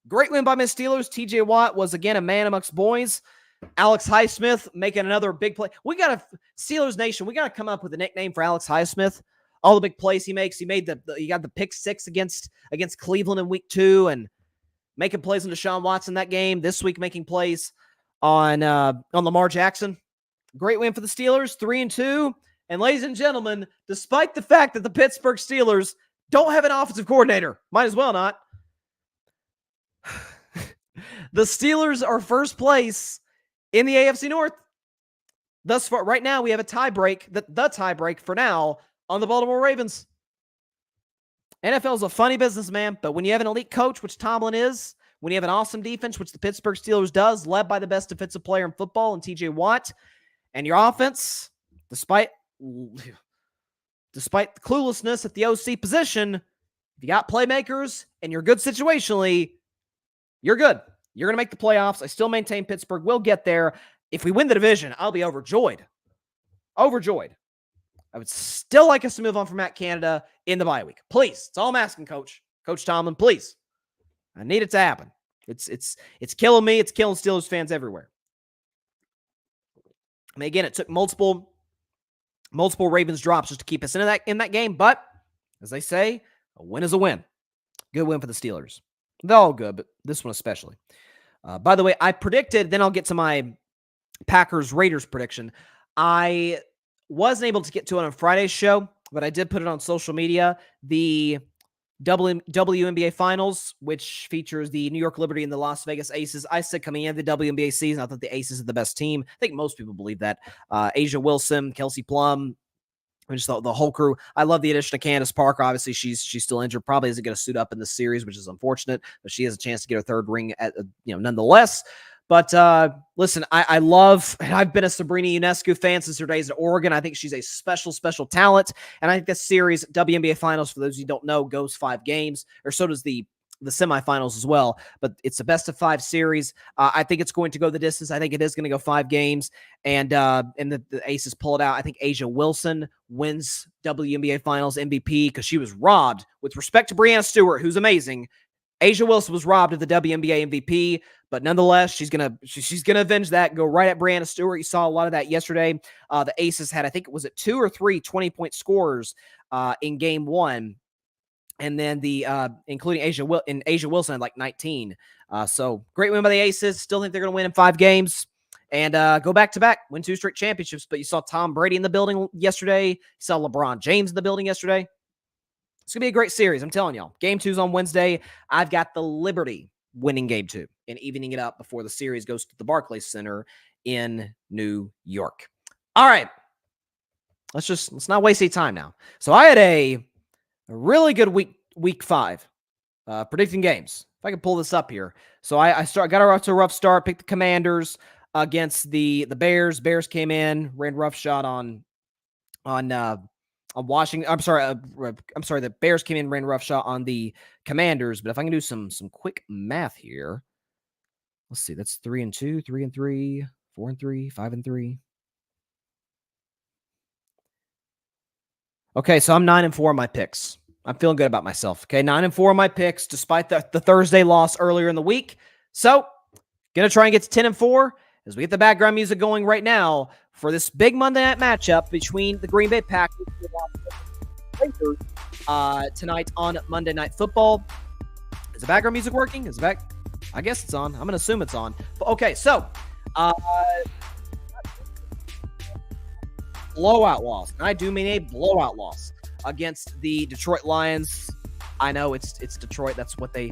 great win by my Steelers. TJ Watt was, again, a man amongst boys. Alex Highsmith making another big play. Steelers Nation, we got to come up with a nickname for Alex Highsmith. All the big plays he makes. He got the pick 6 against Cleveland in week 2 and making plays on Deshaun Watson that game. This week making plays on Lamar Jackson. Great win for the Steelers, 3-2. And ladies and gentlemen, despite the fact that the Pittsburgh Steelers don't have an offensive coordinator, might as well not, the Steelers are first place in the AFC North. Thus far, right now, we have a tie-break, the tie-break for now, on the Baltimore Ravens. NFL is a funny business, man, but when you have an elite coach, which Tomlin is, when you have an awesome defense, which the Pittsburgh Steelers does, led by the best defensive player in football, and TJ Watt, and your offense, despite the cluelessness at the OC position, if you got playmakers and you're good situationally, you're good. You're going to make the playoffs. I still maintain Pittsburgh will get there. If we win the division, I'll be overjoyed. Overjoyed. I would still like us to move on from Matt Canada in the bye week. Please. It's all I'm asking, Coach. Coach Tomlin, please. I need it to happen. It's killing me. It's killing Steelers fans everywhere. I mean, again, it took multiple Ravens drops just to keep us in that game. But as they say, a win is a win. Good win for the Steelers. They're all good, but this one especially. By the way, I predicted, then I'll get to my Packers-Raiders prediction. I wasn't able to get to it on Friday's show, but I did put it on social media. The WNBA Finals, which features the New York Liberty and the Las Vegas Aces. I said coming into the WNBA season, I thought the Aces are the best team. I think most people believe that. Asia Wilson, Kelsey Plum, Just the whole crew. I love the addition of Candace Parker. Obviously, she's still injured. Probably isn't going to suit up in this series, which is unfortunate. But she has a chance to get her third ring at nonetheless. But listen, I love. I've been a Sabrina Ionescu fan since her days at Oregon. I think she's a special talent. And I think this series, WNBA Finals, for those of you who don't know, goes 5 games, or so does the semifinals as well, but it's a best of 5 series. I think it's going to go the distance. I think it is going to go 5 games, and the Aces pull it out. I think Asia Wilson wins WNBA Finals MVP because she was robbed. With respect to Breanna Stewart, who's amazing, Asia Wilson was robbed of the WNBA MVP, but nonetheless, she's gonna avenge that. Go right at Breanna Stewart. You saw a lot of that yesterday. The Aces had, I think, was it 2 or 3 20-point scorers in Game 1. And then including Asia Wilson had like 19. So great win by the Aces. Still think they're going to win in 5 games and go back-to-back, win 2 straight championships. But you saw Tom Brady in the building yesterday. You saw LeBron James in the building yesterday. It's going to be a great series, I'm telling y'all. Game 2's on Wednesday. I've got the Liberty winning Game 2 and evening it up before the series goes to the Barclays Center in New York. All right. Let's not waste any time now. So I had a really good week 5 predicting games. If I can pull this up here. So I got off to a rough start, picked the Commanders against the Bears. Bears came in, ran roughshod on Washington. I'm sorry, the Bears came in, ran roughshod on the Commanders. But if I can do some quick math here. Let's see. That's 3-2, 3-3, 4-3, 5-3. Okay, so I'm 9-4 on my picks. I'm feeling good about myself. Okay, 9-4 on my picks, despite the Thursday loss earlier in the week. So, gonna try and get to 10-4 as we get the background music going right now for this big Monday night matchup between the Green Bay Packers and the Raiders tonight on Monday Night Football. Is the background music working? Is it back? I guess it's on. I'm gonna assume it's on. Okay, so blowout loss. And I do mean a blowout loss against the Detroit Lions. I know it's Detroit. That's what they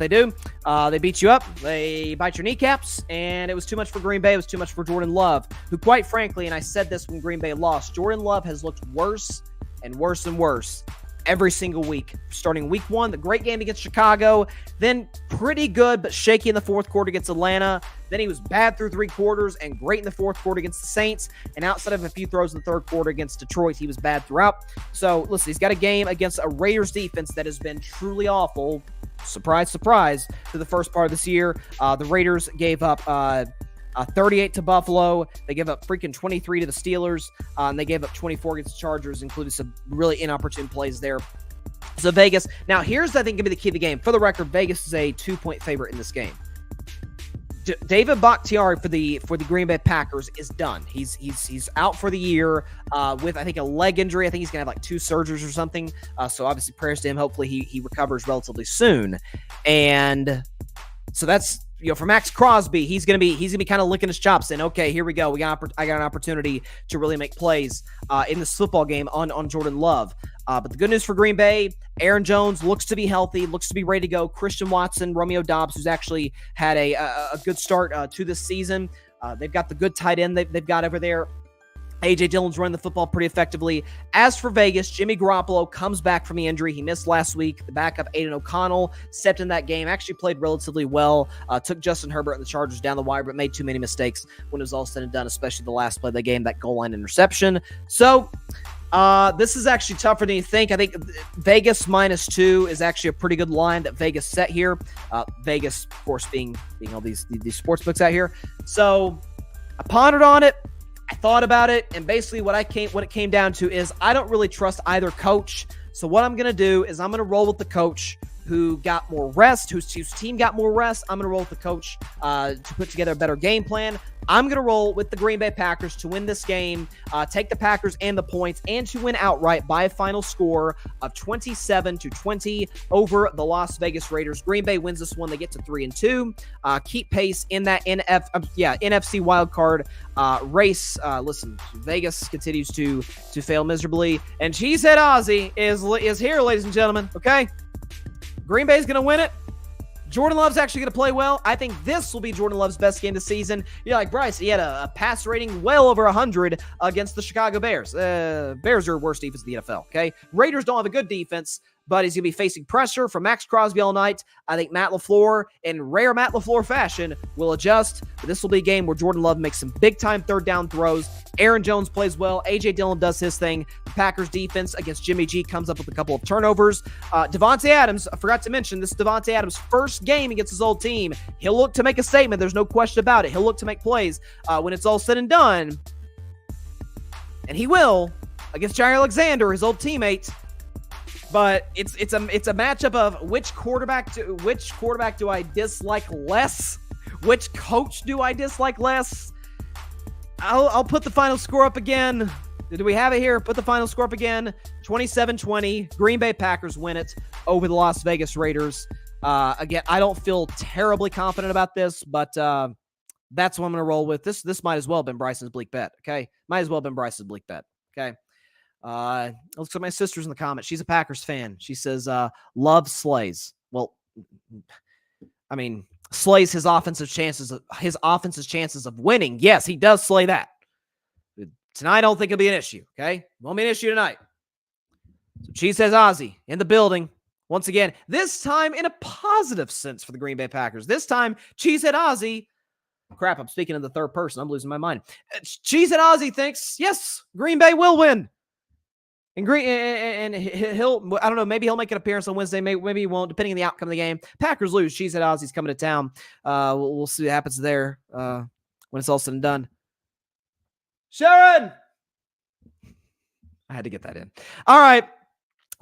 do. They beat you up. They bite your kneecaps, and it was too much for Green Bay. It was too much for Jordan Love, who, quite frankly, and I said this when Green Bay lost, Jordan Love has looked worse and worse and worse every single week. Starting week 1, the great game against Chicago, then pretty good but shaky in the 4th quarter against Atlanta. Then he was bad through 3 quarters and great in the 4th quarter against the Saints. And outside of a few throws in the 3rd quarter against Detroit, he was bad throughout. So, listen, he's got a game against a Raiders defense that has been truly awful. Surprise, surprise, to the first part of this year. The Raiders gave up 38 to Buffalo. They gave up freaking 23 to the Steelers. And they gave up 24 against the Chargers, including some really inopportune plays there. So Vegas. Now, here's, I think, going to be the key of the game. For the record, Vegas is a 2-point favorite in this game. David Bakhtiari for the Green Bay Packers is done. He's out for the year with, I think, a leg injury. I think he's gonna have like 2 surgeries or something. So obviously prayers to him. Hopefully he recovers relatively soon. And so that's, for Max Crosby, he's gonna be kind of licking his chops saying, okay, here we go. I got an opportunity to really make plays in this football game on Jordan Love. But the good news for Green Bay, Aaron Jones looks to be healthy, looks to be ready to go. Christian Watson, Romeo Doubs, who's actually had a good start to this season. They've got the good tight end they've got over there. A.J. Dillon's running the football pretty effectively. As for Vegas, Jimmy Garoppolo comes back from the injury. He missed last week. The backup, Aiden O'Connell, stepped in that game, actually played relatively well. Took Justin Herbert and the Chargers down the wire, but made too many mistakes when it was all said and done, especially the last play of the game, that goal line interception. So, this is actually tougher than you think. I think Vegas -2 is actually a pretty good line that Vegas set here. Vegas, of course, being all these sports books out here. So, I pondered on it. I thought about it, and basically what it came down to is I don't really trust either coach. So what I'm going to do is I'm going to roll with the coach who got more rest, whose team got more rest. I'm going to roll with the coach to put together a better game plan. I'm going to roll with the Green Bay Packers to win this game, take the Packers and the points, and to win outright by a final score of 27-20 over the Las Vegas Raiders. Green Bay wins this one. They get to 3-2. Keep pace in that NFC wildcard race. Listen, Vegas continues to fail miserably, and Cheesehead Ozzy is here, ladies and gentlemen. Okay, Green Bay's going to win it. Jordan Love's actually going to play well. I think this will be Jordan Love's best game this season. You're like, Bryce, he had a pass rating well over 100 against the Chicago Bears. Bears are worst defense in the NFL, okay? Raiders don't have a good defense, but he's going to be facing pressure from Max Crosby all night. I think Matt LaFleur, in rare Matt LaFleur fashion, will adjust. But this will be a game where Jordan Love makes some big-time third-down throws. Aaron Jones plays well. A.J. Dillon does his thing. The Packers defense against Jimmy G comes up with a couple of turnovers. Devontae Adams, I forgot to mention, this is Devontae Adams' first game against his old team. He'll look to make a statement. There's no question about it. He'll look to make plays when it's all said and done. And he will against Jair Alexander, his old teammate. But it's a matchup of which quarterback do I dislike less? Which coach do I dislike less? I'll put the final score up again. Do we have it here? Put the final score up again. 27-20. Green Bay Packers win it over the Las Vegas Raiders. Again, I don't feel terribly confident about this, but that's what I'm going to roll with. This might as well have been Bryson's bleak bet, okay? Might as well have been Bryson's bleak bet, okay? Looks like my sister's in the comments. She's a Packers fan. She says, love slays. Well, I mean, slays his offensive chances of winning. Yes, he does slay that. Tonight, I don't think it'll be an issue, okay? Won't be an issue tonight. So she says Ozzy in the building. Once again, this time in a positive sense for the Green Bay Packers. This time, Cheesehead Ozzy. Crap, I'm speaking in the third person. I'm losing my mind. Cheesehead Ozzy thinks, yes, Green Bay will win. And he'll, I don't know, maybe he'll make an appearance on Wednesday. Maybe he won't, depending on the outcome of the game. Packers lose. Cheesehead Ozzy's coming to town. We'll see what happens there when it's all said and done. Sharon! I had to get that in. All right.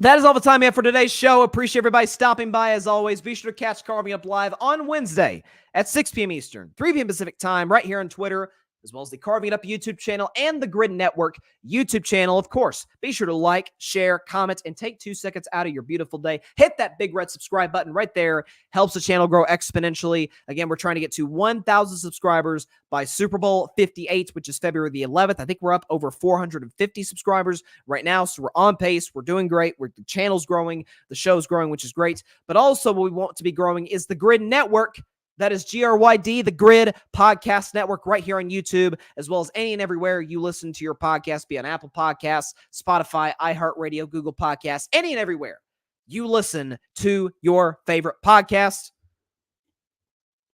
That is all the time we have for today's show. Appreciate everybody stopping by as always. Be sure to catch Carving Up Live on Wednesday at 6 p.m. Eastern, 3 p.m. Pacific time, right here on Twitter, as well as the Carving It Up YouTube channel and the Grid Network YouTube channel. Of course, be sure to like, share, comment, and take 2 seconds out of your beautiful day. Hit that big red subscribe button right there. Helps the channel grow exponentially. Again, we're trying to get to 1,000 subscribers by Super Bowl 58, which is February the 11th. I think we're up over 450 subscribers right now, so we're on pace. We're doing great. The channel's growing. The show's growing, which is great. But also what we want to be growing is the Grid Network. That is GRYD, the Grid Podcast Network, right here on YouTube, as well as any and everywhere you listen to your podcast, be on Apple Podcasts, Spotify, iHeartRadio, Google Podcasts, any and everywhere you listen to your favorite podcast.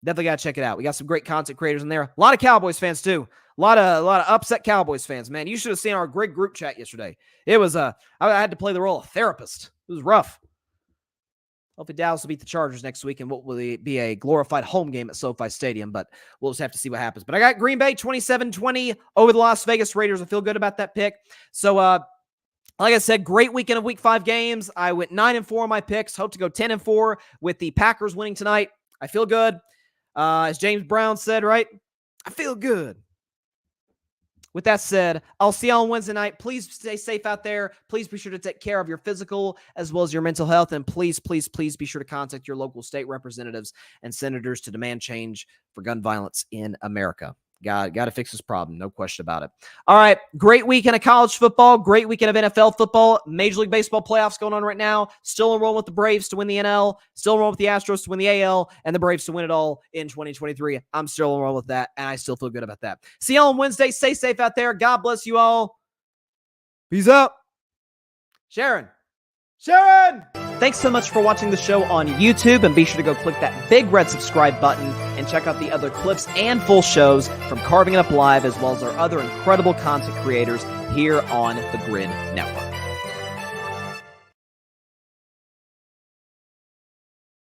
Definitely got to check it out. We got some great content creators in there. A lot of Cowboys fans, too. A lot of upset Cowboys fans, man. You should have seen our Grid group chat yesterday. It was, I had to play the role of therapist. It was rough. Hopefully Dallas will beat the Chargers next week, and what will be a glorified home game at SoFi Stadium, but we'll just have to see what happens. But I got Green Bay 27-20 over the Las Vegas Raiders. I feel good about that pick. So, like I said, great weekend of Week 5 games. I went 9-4 on my picks. Hope to go 10-4 with the Packers winning tonight. I feel good. As James Brown said, right? I feel good. With that said, I'll see you on Wednesday night. Please stay safe out there. Please be sure to take care of your physical as well as your mental health. And please, please, please be sure to contact your local state representatives and senators to demand change for gun violence in America. Got to fix this problem. No question about it. All right. Great weekend of college football. Great weekend of NFL football. Major League Baseball playoffs going on right now. Still enrolling with the Braves to win the NL. Still enrolling with the Astros to win the AL. And the Braves to win it all in 2023. I'm still enrolling with that. And I still feel good about that. See y'all on Wednesday. Stay safe out there. God bless you all. Peace out. Sharon. Thanks so much for watching the show on YouTube, and be sure to go click that big red subscribe button and check out the other clips and full shows from Carving It Up Live, as well as our other incredible content creators here on the Grid Network.